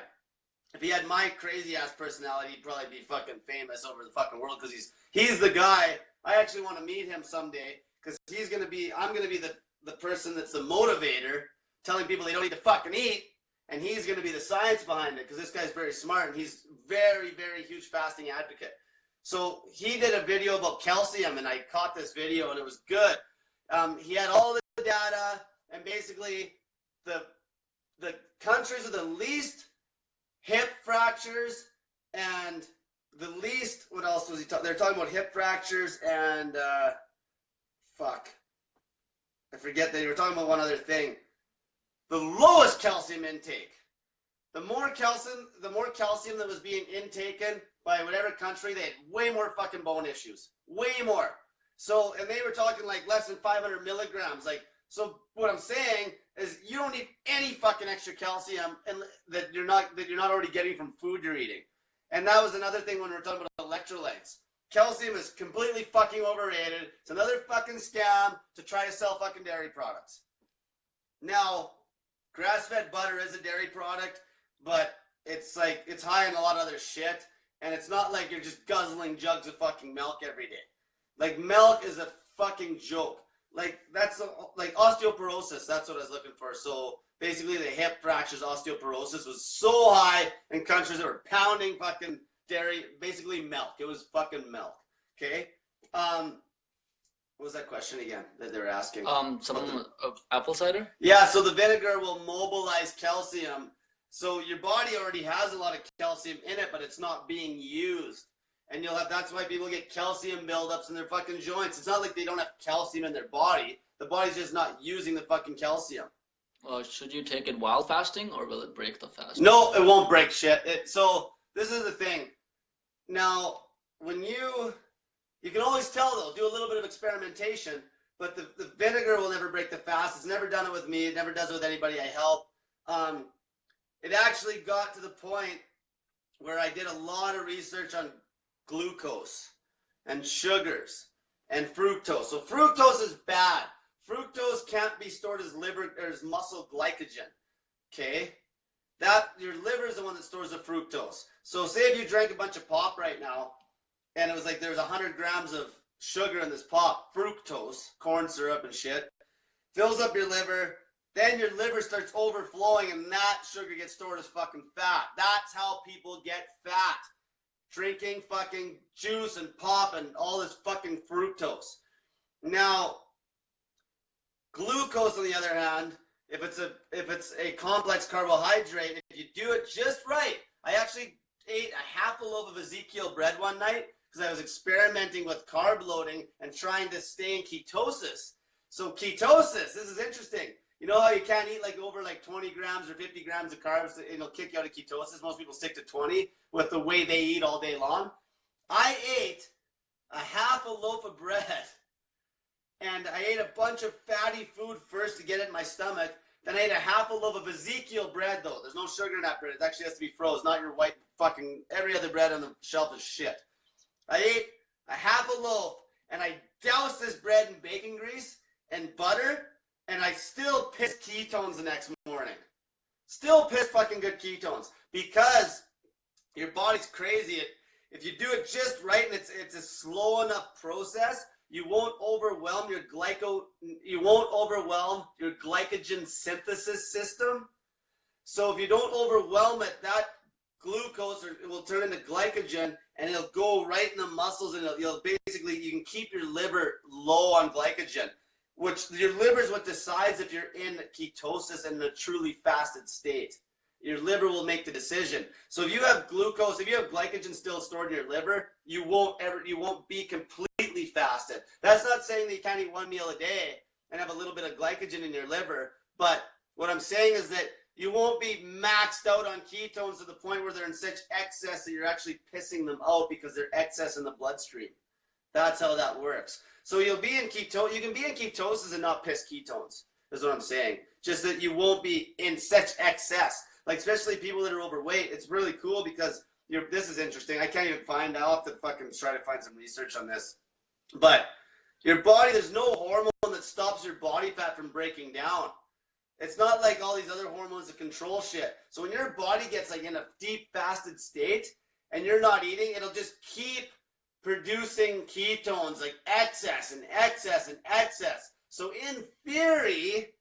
If he had my crazy-ass personality, he'd probably be fucking famous over the fucking world because he's the guy. I actually want to meet him someday because I'm going to be the person that's the motivator, telling people they don't need to fucking eat. And he's going to be the science behind it because this guy's very smart and he's very, very huge fasting advocate. So he did a video about calcium and I caught this video and it was good. He had all the data and basically the countries with the least hip fractures and the least, what else was he talking? They're talking about hip fractures and fuck. I forget they were talking about one other thing. The lowest calcium intake. The more calcium that was being intaken by whatever country, they had way more fucking bone issues. Way more. So, and they were talking like less than 500 milligrams. Like, so what I'm saying is you don't need any fucking extra calcium and that you're not already getting from food you're eating. And that was another thing when we're talking about electrolytes. Calcium is completely fucking overrated. It's another fucking scam to try to sell fucking dairy products. Now, grass-fed butter is a dairy product, but it's like, it's high in a lot of other shit. And it's not like you're just guzzling jugs of fucking milk every day. Like, milk is a fucking joke. Like, that's like osteoporosis. That's what I was looking for. So basically the hip fractures, osteoporosis was so high in countries that were pounding fucking dairy, basically milk. It was fucking milk. Okay. What was that question again that they were asking? Some apple cider? Yeah. So the vinegar will mobilize calcium. So your body already has a lot of calcium in it, but it's not being used. And that's why people get calcium buildups in their fucking joints. It's not like they don't have calcium in their body. The body's just not using the fucking calcium. Should you take it while fasting or will it break the fast? No, it won't break shit. So this is the thing. Now, when you can always tell though, do a little bit of experimentation, but the vinegar will never break the fast. It's never done it with me. It never does it with anybody I help. It actually got to the point where I did a lot of research on glucose and sugars and fructose. So fructose is bad. Fructose can't be stored as liver or as muscle glycogen. Okay? Your liver is the one that stores the fructose. So say if you drank a bunch of pop right now and it was like there's 100 grams of sugar in this pop, fructose, corn syrup and shit, fills up your liver. Then your liver starts overflowing and that sugar gets stored as fucking fat. That's how people get fat. Drinking fucking juice and pop and all this fucking fructose. Now, glucose on the other hand, if it's a complex carbohydrate, if you do it just right. I actually ate a half a loaf of Ezekiel bread one night because I was experimenting with carb loading and trying to stay in ketosis. So ketosis, this is interesting. You know how you can't eat like over like 20 grams or 50 grams of carbs, it'll kick you out of ketosis. Most people stick to 20 with the way they eat all day long. I ate a half a loaf of bread and I ate a bunch of fatty food first to get it in my stomach. Then I ate a half a loaf of Ezekiel bread though. There's no sugar in that bread. It actually has to be frozen, not your white fucking, every other bread on the shelf is shit. I ate a half a loaf and I doused this bread in bacon grease and butter. And I still pissed ketones the next morning. Still pissed fucking good ketones. Because your body's crazy. If you do it just right and it's a slow enough process, you won't overwhelm your glycogen synthesis system. So if you don't overwhelm it, that glucose it will turn into glycogen and it'll go right in the muscles and you'll basically, you can keep your liver low on glycogen. which your liver is what decides if you're in ketosis and in a truly fasted state. Your liver will make the decision. So if you have glucose, if you have glycogen still stored in your liver, you won't be completely fasted. That's not saying that you can't eat one meal a day and have a little bit of glycogen in your liver. But what I'm saying is that you won't be maxed out on ketones to the point where they're in such excess that you're actually pissing them out because they're excess in the bloodstream. That's how that works. So you'll be in keto. You can be in ketosis and not piss ketones, is what I'm saying. Just that you won't be in such excess. Like, especially people that are overweight, it's really cool because this is interesting. I can't even find, I'll have to fucking try to find some research on this. But your body, there's no hormone that stops your body fat from breaking down. It's not like all these other hormones that control shit. So when your body gets like in a deep fasted state and you're not eating, it'll just keep producing ketones, like excess and excess and excess. So in theory,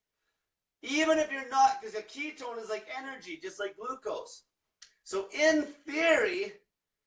even if you're not, because a ketone is like energy, just like glucose. So in theory,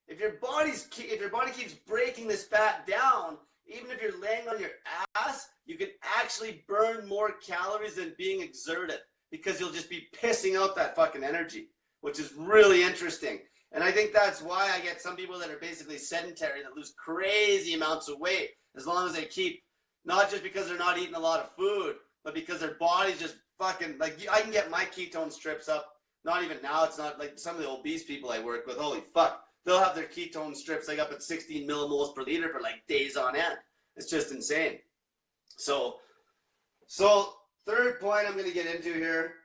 if your body keeps breaking this fat down, even if you're laying on your ass, you can actually burn more calories than being exerted because you'll just be pissing out that fucking energy, which is really interesting. And I think that's why I get some people that are basically sedentary that lose crazy amounts of weight as long as they keep, not just because they're not eating a lot of food, but because their body's just fucking, like, I can get my ketone strips up, not even now, it's not like some of the obese people I work with, holy fuck, they'll have their ketone strips like up at 16 millimoles per liter for like days on end. It's just insane. So third point I'm going to get into here.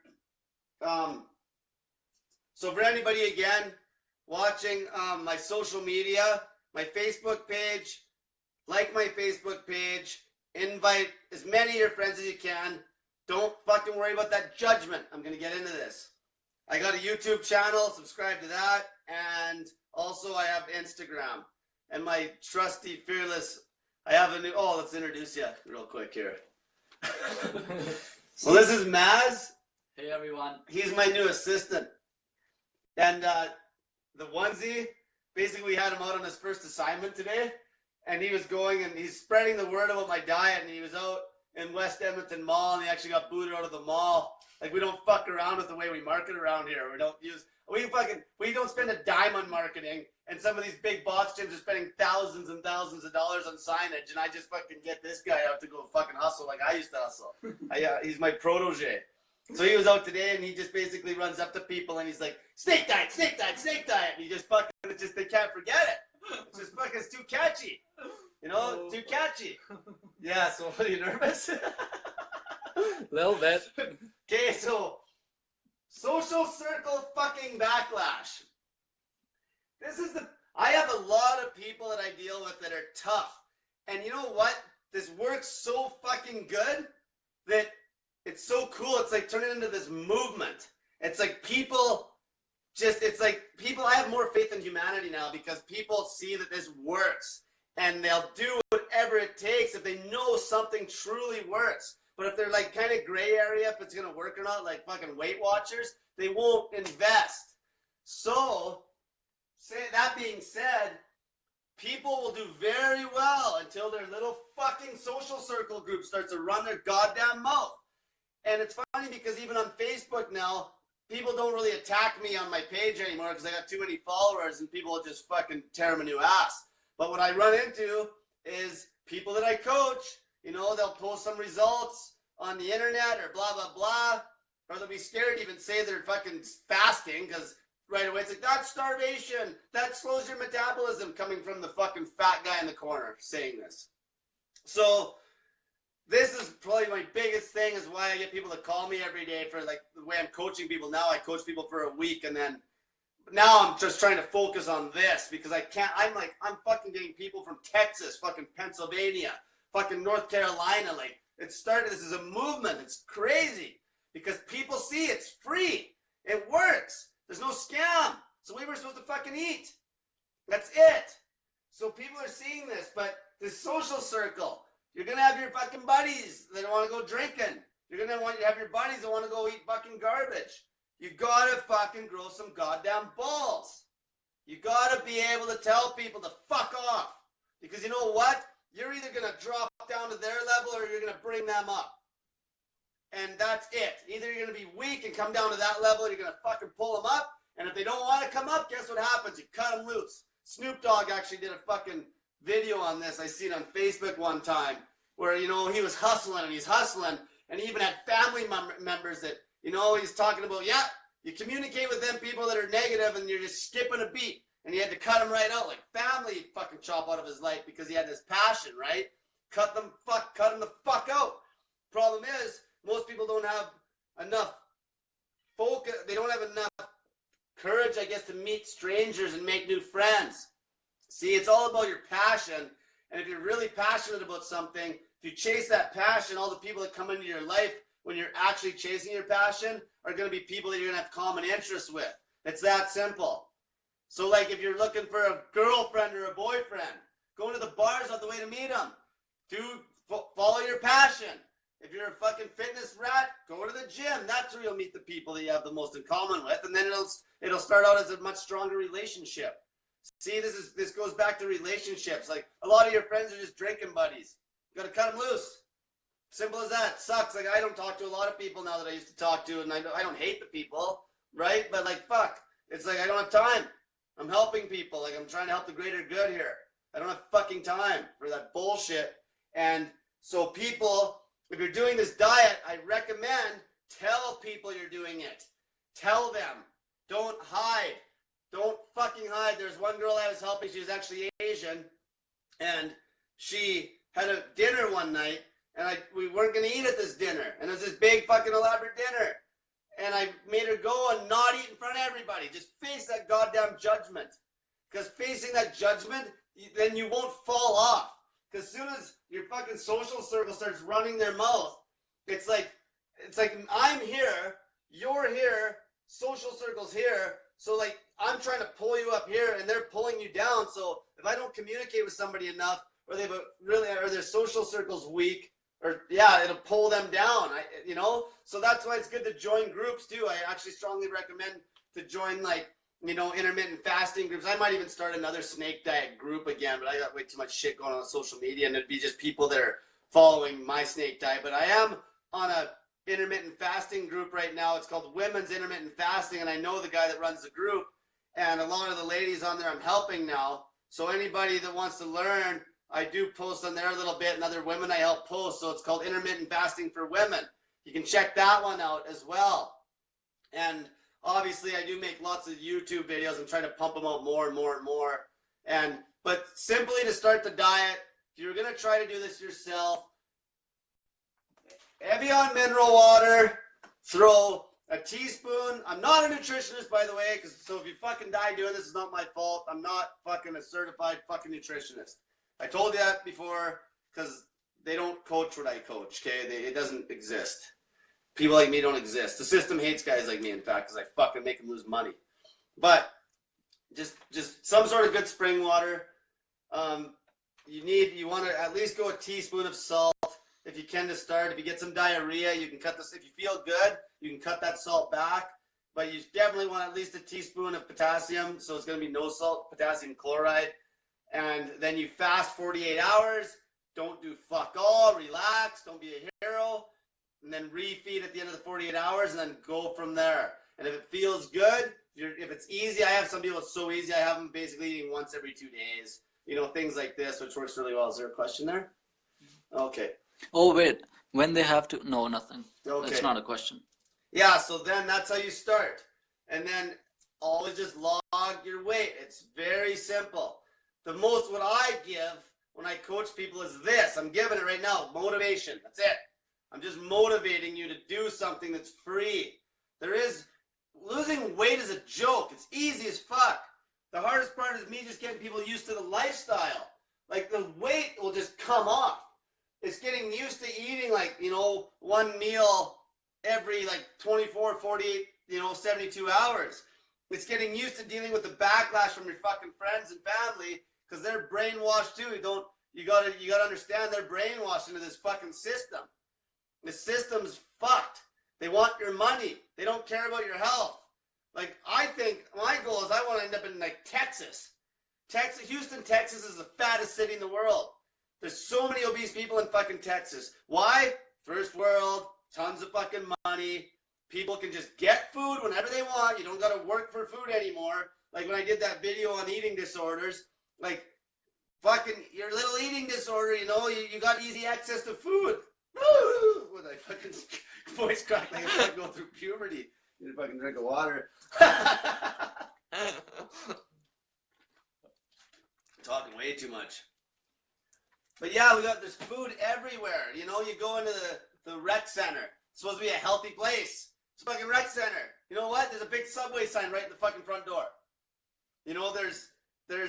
So for anybody, again, watching my social media, my Facebook page, like my Facebook page, invite as many of your friends as you can. Don't fucking worry about that judgment. I'm going to get into this. I got a YouTube channel, subscribe to that, and also I have Instagram. And my trusty, fearless, I have a new, let's introduce you real quick here. So this is Maz. Hey everyone. He's my new assistant. And the onesie, basically we had him out on his first assignment today. And he was going and he's spreading the word about my diet. And he was out in West Edmonton Mall and he actually got booted out of the mall. Like, we don't fuck around with the way we market around here. We don't spend a dime on marketing. And some of these big box gyms are spending thousands and thousands of dollars on signage. And I just fucking get this guy out to go fucking hustle like I used to hustle. He's my protege. So he was out today and he just basically runs up to people and he's like, snake diet, snake diet, snake diet. And he just fucking, they can't forget it. It's just fucking, it's too catchy. You know, too catchy. Yeah, so what, are you nervous? Little bit. Okay, so social circle fucking backlash. I have a lot of people that I deal with that are tough. And you know what? This works so fucking good that it's so cool. It's like turning into this movement. It's like I have more faith in humanity now because people see that this works and they'll do whatever it takes if they know something truly works. But if they're like kind of gray area, if it's going to work or not, like fucking Weight Watchers, they won't invest. So, that being said, people will do very well until their little fucking social circle group starts to run their goddamn mouth. And it's funny because even on Facebook now, people don't really attack me on my page anymore because I got too many followers and people will just fucking tear them a new ass. But what I run into is people that I coach, you know, they'll post some results on the internet or blah, blah, blah. Or they'll be scared to even say they're fucking fasting because right away it's like, that's starvation. That slows your metabolism, coming from the fucking fat guy in the corner saying this. So this is probably my biggest thing, is why I get people to call me every day for like the way I'm coaching people now. I coach people for a week and then now I'm just trying to focus on this because I'm fucking getting people from Texas, fucking Pennsylvania, fucking North Carolina. Like, this is a movement. It's crazy because people see it's free. It works. There's no scam. So we were supposed to fucking eat. That's it. So people are seeing this, but this social circle, you're going to have your fucking buddies that want to go drinking. You're going to have your buddies that want to go eat fucking garbage. You got to fucking grow some goddamn balls. You got to be able to tell people to fuck off. Because you know what? You're either going to drop drop down to their level or you're going to bring them up. And that's it. Either you're going to be weak and come down to that level or you're going to fucking pull them up. And if they don't want to come up, guess what happens? You cut them loose. Snoop Dogg actually did a fucking video on this. I seen it on Facebook one time where, you know, he was hustling and he's hustling. And he even had family members that, you know, he's talking about, yeah, you communicate with them people that are negative and you're just skipping a beat. And he had to cut him right out, like family fucking chop out of his life because he had this passion, right? Cut him the fuck out. Problem is, most people don't have enough focus. They don't have enough courage, I guess, to meet strangers and make new friends. See, it's all about your passion. And if you're really passionate about something, if you chase that passion, all the people that come into your life when you're actually chasing your passion are going to be people that you're going to have common interests with. It's that simple. So like if you're looking for a girlfriend or a boyfriend, going to the bar is not the way to meet them. Follow your passion. If you're a fucking fitness rat, go to the gym. That's where you'll meet the people that you have the most in common with, and then it'll start out as a much stronger relationship. See, this goes back to relationships. Like a lot of your friends are just drinking buddies. You gotta cut them loose. Simple as that. It sucks. Like I don't talk to a lot of people now that I used to talk to, and I don't hate the people, right? But like fuck, it's like I don't have time. I'm helping people. Like I'm trying to help the greater good here. I don't have fucking time for that bullshit. And so people, if you're doing this diet, I recommend tell people you're doing it. Tell them. Don't hide. Don't fucking hide. There's one girl I was helping. She was actually Asian. And she had a dinner one night. And we weren't going to eat at this dinner. And it was this big fucking elaborate dinner. And I made her go and not eat in front of everybody. Just face that goddamn judgment. Because facing that judgment, then you won't fall off. Because as soon as your fucking social circle starts running their mouth, it's like I'm here, you're here, social circle's here. So like I'm trying to pull you up here and they're pulling you down. So if I don't communicate with somebody enough, or their social circle's weak, or yeah, it'll pull them down. You know, so that's why it's good to join groups too. I actually strongly recommend to join like, you know, intermittent fasting groups. I might even start another snake diet group again, but I got way too much shit going on social media, and it'd be just people that are following my snake diet. But I am on a intermittent fasting group right now. It's called Women's Intermittent Fasting, and I know the guy that runs the group, and a lot of the ladies on there I'm helping now. So anybody that wants to learn, I do post on there a little bit, and other women I help post. So it's called Intermittent Fasting for Women. You can check that one out as well. And obviously, I do make lots of YouTube videos and try to pump them out more and more and more. But simply to start the diet, if you're going to try to do this yourself, heavy on mineral water, throw a teaspoon. I'm not a nutritionist, by the way, so if you fucking die doing this, it's not my fault. I'm not fucking a certified fucking nutritionist. I told you that before because they don't coach what I coach, okay? It doesn't exist. People like me don't exist. The system hates guys like me, in fact, because I fucking make them lose money. But just some sort of good spring water. You want to at least go a teaspoon of salt if you can to start. If you get some diarrhea, you can cut this. If you feel good, you can cut that salt back. But you definitely want at least a teaspoon of potassium, so it's going to be no salt, potassium chloride. And then you fast 48 hours. Don't do fuck all. Relax. Don't be a hero. And then refeed at the end of the 48 hours and then go from there. And if it feels good, if it's easy, I have some people it's so easy, I have them basically eating once every 2 days. You know, things like this, which works really well. Is there a question there? Okay. Oh, wait. When they have to... No, nothing. Okay. That's not a question. Yeah, so then that's how you start. And then always just log your weight. It's very simple. What I give when I coach people is this. I'm giving it right now. Motivation. That's it. I'm just motivating you to do something that's free. Losing weight is a joke. It's easy as fuck. The hardest part is me just getting people used to the lifestyle. Like the weight will just come off. It's getting used to eating like, you know, one meal every like 24, 48, 72 hours. It's getting used to dealing with the backlash from your fucking friends and family because they're brainwashed too. You gotta understand they're brainwashed into this fucking system. The system's fucked. They want your money. They don't care about your health. Like, I think my goal is I want to end up in like Texas. Houston, Texas is the fattest city in the world. There's so many obese people in fucking Texas. Why? First world, tons of fucking money. People can just get food whenever they want. You don't got to work for food anymore. Like when I did that video on eating disorders, like fucking your little eating disorder, you know, you got easy access to food. With a fucking voice crack like I'm going through puberty. You need a fucking drink of water. Talking way too much. But yeah, there's food everywhere. You know, you go into the rec center. It's supposed to be a healthy place. It's a fucking rec center. You know what? There's a big Subway sign right in the fucking front door. You know, there's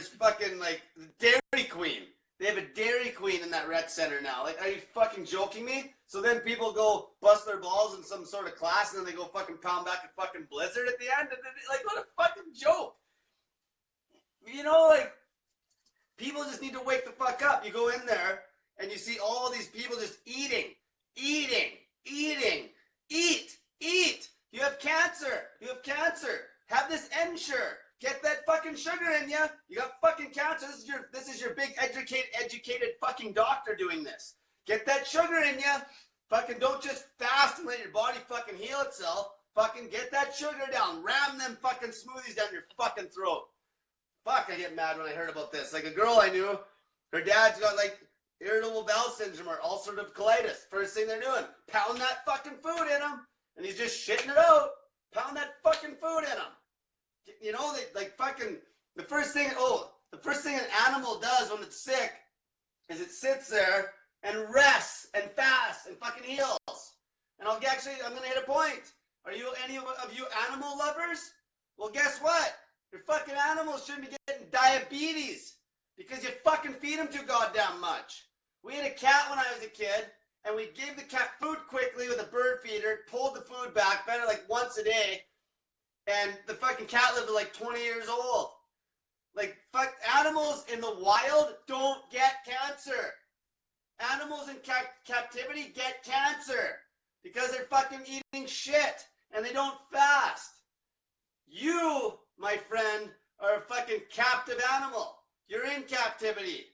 fucking like Dairy Queen. They have a Dairy Queen in that rec center now. Like, are you fucking joking me? So then people go bust their balls in some sort of class and then they go fucking pound back a fucking Blizzard at the end. Like, what a fucking joke. You know, like, people just need to wake the fuck up. You go in there and you see all these people just eating. Eat. You have cancer. Have this Ensure. Get that fucking sugar in ya. You got fucking cancer. This is your big educated fucking doctor doing this. Get that sugar in ya. Fucking don't just fast and let your body fucking heal itself. Fucking get that sugar down. Ram them fucking smoothies down your fucking throat. Fuck, I get mad when I heard about this. Like a girl I knew, her dad's got like irritable bowel syndrome or ulcerative colitis. First thing they're doing, pound that fucking food in him. And he's just shitting it out. Pound that fucking food in him. You know, they like fucking, the first thing an animal does when it's sick is it sits there and rests and fasts and fucking heals. And I'm going to hit a point. Are you any of you animal lovers? Well, guess what? Your fucking animals shouldn't be getting diabetes because you fucking feed them too goddamn much. We had a cat when I was a kid, and we gave the cat food quickly with a bird feeder, pulled the food back, fed it like once a day, and the fucking cat lived to like 20 years old. Like, fuck, animals in the wild don't get cancer. Animals in captivity get cancer because they're fucking eating shit and they don't fast. You, my friend, are a fucking captive animal. You're in captivity.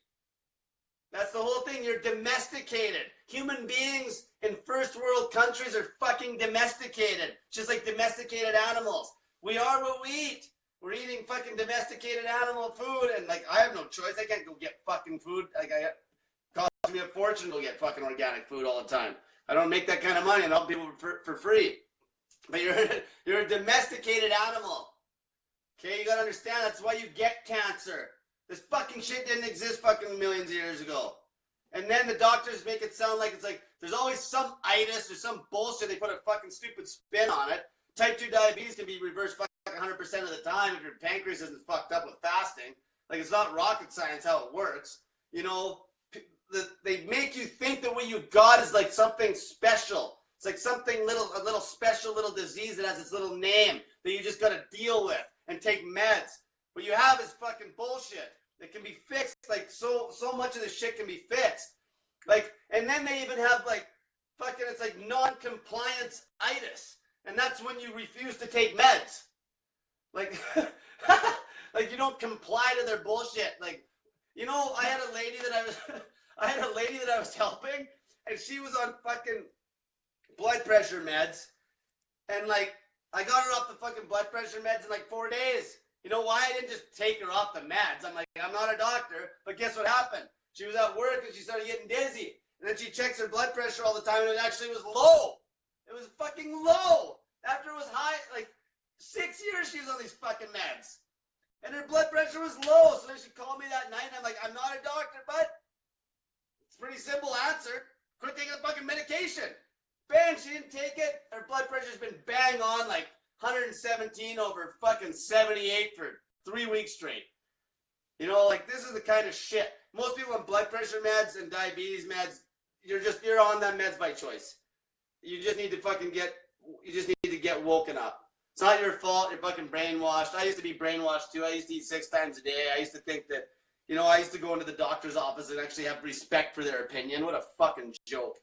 That's the whole thing. You're domesticated. Human beings in first world countries are fucking domesticated, just like domesticated animals. We are what we eat. We're eating fucking domesticated animal food, and like I have no choice. I can't go get fucking food. Like it costs me a fortune to get fucking organic food all the time. I don't make that kind of money and help people for free. But you're a domesticated animal. Okay, you gotta understand that's why you get cancer. This fucking shit didn't exist fucking millions of years ago. And then the doctors make it sound like it's like there's always some itis or some bullshit. They put a fucking stupid spin on it. Type 2 diabetes can be reversed fucking 100% of the time if your pancreas isn't fucked up with fasting. Like, it's not rocket science how it works. You know, they make you think that what you got is like something special. It's like something a little special little disease that has its little name that you just gotta deal with and take meds. What you have is fucking bullshit. It can be fixed. Like, so much of this shit can be fixed. Like, and then they even have like fucking, it's like non-compliance-itis. And that's when you refuse to take meds. Like, like you don't comply to their bullshit. Like, you know, I had a lady that I was helping, and she was on fucking blood pressure meds. And like, I got her off the fucking blood pressure meds in like 4 days. You know why? I didn't just take her off the meds. I'm like, I'm not a doctor. But guess what happened? She was at work and she started getting dizzy. And then she checks her blood pressure all the time and it actually was low. It was fucking low. After it was high, like 6 years she was on these fucking meds. And her blood pressure was low. So then she called me that night and I'm like, I'm not a doctor, but it's a pretty simple answer. Quit taking the fucking medication. Bang, she didn't take it. Her blood pressure's been bang on like 117 over fucking 78 for 3 weeks straight. You know, like this is the kind of shit. Most people on blood pressure meds and diabetes meds, you're on them meds by choice. You just need to get woken up. It's not your fault. You're fucking brainwashed. I used to be brainwashed too. I used to eat 6 times a day. I used to think that, you know, I used to go into the doctor's office and actually have respect for their opinion. What a fucking joke.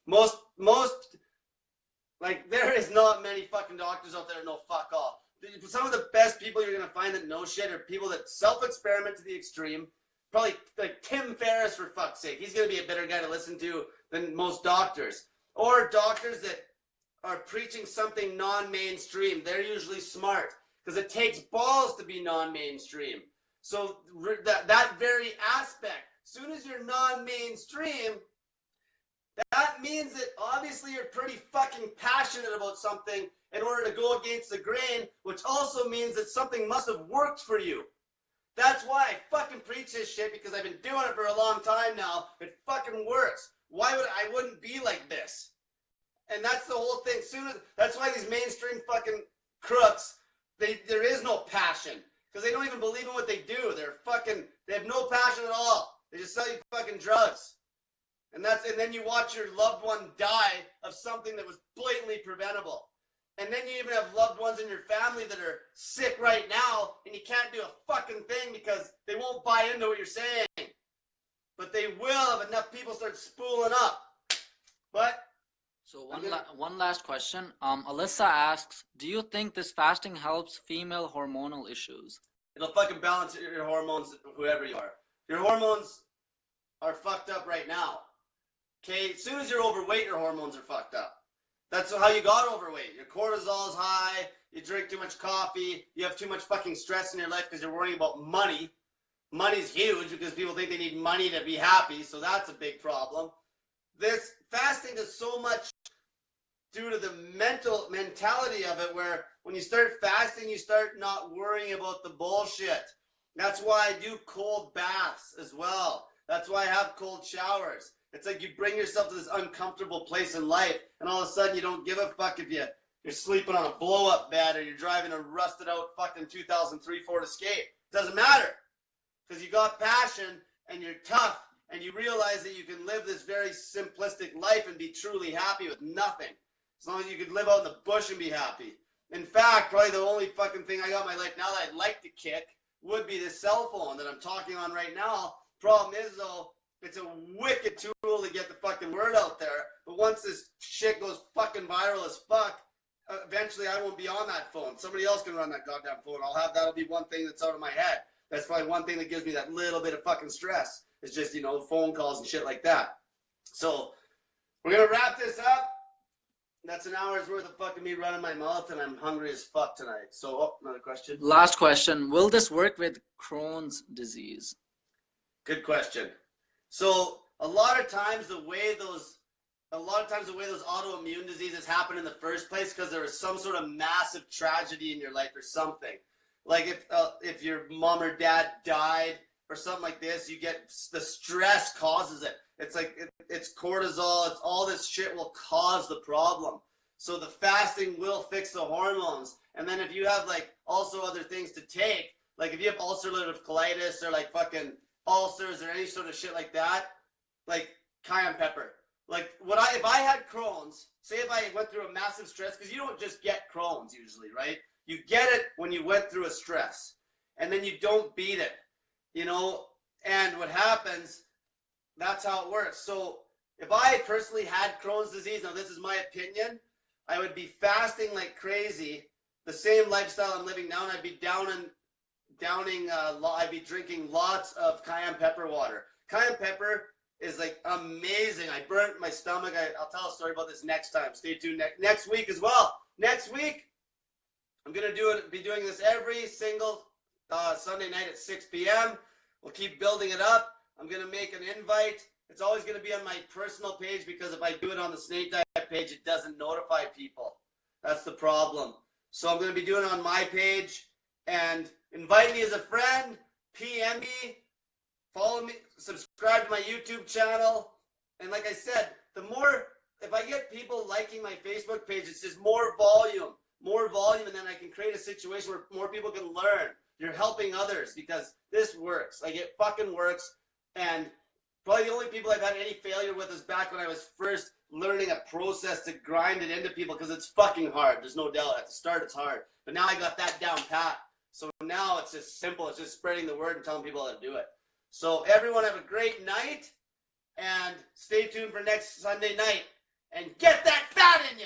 Most, like, there is not many fucking doctors out there that know fuck all. Some of the best people you're going to find that know shit are people that self-experiment to the extreme. probably like Tim Ferriss, for fuck's sake. He's going to be a better guy to listen to than most doctors. Or doctors that are preaching something non-mainstream. They're usually smart because it takes balls to be non-mainstream. So that very aspect, as soon as you're non-mainstream, that means that obviously you're pretty fucking passionate about something in order to go against the grain, which also means that something must have worked for you. That's why I fucking preach this shit, because I've been doing it for a long time now. It fucking works. I wouldn't be like this. And that's the whole thing. That's why these mainstream fucking crooks, there is no passion. Because they don't even believe in what they do. They have no passion at all. They just sell you fucking drugs. And then you watch your loved one die of something that was blatantly preventable. And then you even have loved ones in your family that are sick right now, and you can't do a fucking thing because they won't buy into what you're saying. But they will if enough people start spooling up. But so one last question. Alyssa asks, do you think this fasting helps female hormonal issues? It'll fucking balance your hormones, whoever you are. Your hormones are fucked up right now. Okay, as soon as you're overweight, your hormones are fucked up. That's how you got overweight. Your cortisol is high, you drink too much coffee, you have too much fucking stress in your life because you're worrying about money. Money's huge because people think they need money to be happy, so that's a big problem. This fasting is so much due to the mentality of it, where when you start fasting, you start not worrying about the bullshit. That's why I do cold baths as well. That's why I have cold showers. It's like you bring yourself to this uncomfortable place in life, and all of a sudden you don't give a fuck if you're sleeping on a blow-up bed or you're driving a rusted-out fucking 2003 Ford Escape. It doesn't matter, because you got passion and you're tough, and you realize that you can live this very simplistic life and be truly happy with nothing. As long as you could live out in the bush and be happy. In fact, probably the only fucking thing I got in my life now that I'd like to kick would be this cell phone that I'm talking on right now. Problem is, though, it's a wicked tool to get the fucking word out there. But once this shit goes fucking viral as fuck, eventually I won't be on that phone. Somebody else can run that goddamn phone. That'll be one thing that's out of my head. That's probably one thing that gives me that little bit of fucking stress. It's just, phone calls and shit like that. So we're going to wrap this up. That's an hour's worth of fucking me running my mouth, and I'm hungry as fuck tonight. So, another question. Last question. Will this work with Crohn's disease? Good question. So, a lot of times the way those autoimmune diseases happen in the first place, because there was some sort of massive tragedy in your life or something. Like if your mom or dad died or something like this, you get the stress causes it. It's like it's cortisol. It's all this shit will cause the problem. So the fasting will fix the hormones. And then if you have like also other things to take, like if you have ulcerative colitis or like fucking ulcers or any sort of shit like that, like cayenne pepper. Like if I had Crohn's, say if I went through a massive stress, because you don't just get Crohn's usually, right? You get it when you went through a stress, and then you don't beat it, and what happens, that's how it works. So if I personally had Crohn's disease, now this is my opinion, I would be fasting like crazy, the same lifestyle I'm living now, and I'd be I'd be drinking lots of cayenne pepper water. Cayenne pepper is like amazing. I burnt my stomach. I'll tell a story about this next time. Stay tuned next week as well. Next week, I'm going to be doing this every single Sunday night at 6 p.m. We'll keep building it up. I'm going to make an invite. It's always going to be on my personal page, because if I do it on the Snake Diet page, it doesn't notify people. That's the problem. So I'm going to be doing it on my page, and invite me as a friend, PM me, follow me, subscribe to my YouTube channel. And like I said, if I get people liking my Facebook page, it's just more volume, and then I can create a situation where more people can learn. You're helping others, because this works. Like, it fucking works. And probably the only people I've had any failure with is back when I was first learning a process to grind it into people, because it's fucking hard. There's no doubt. At the start, it's hard. But now I got that down pat. So now it's just simple. It's just spreading the word and telling people how to do it. So everyone have a great night, and stay tuned for next Sunday night, and get that fat in you.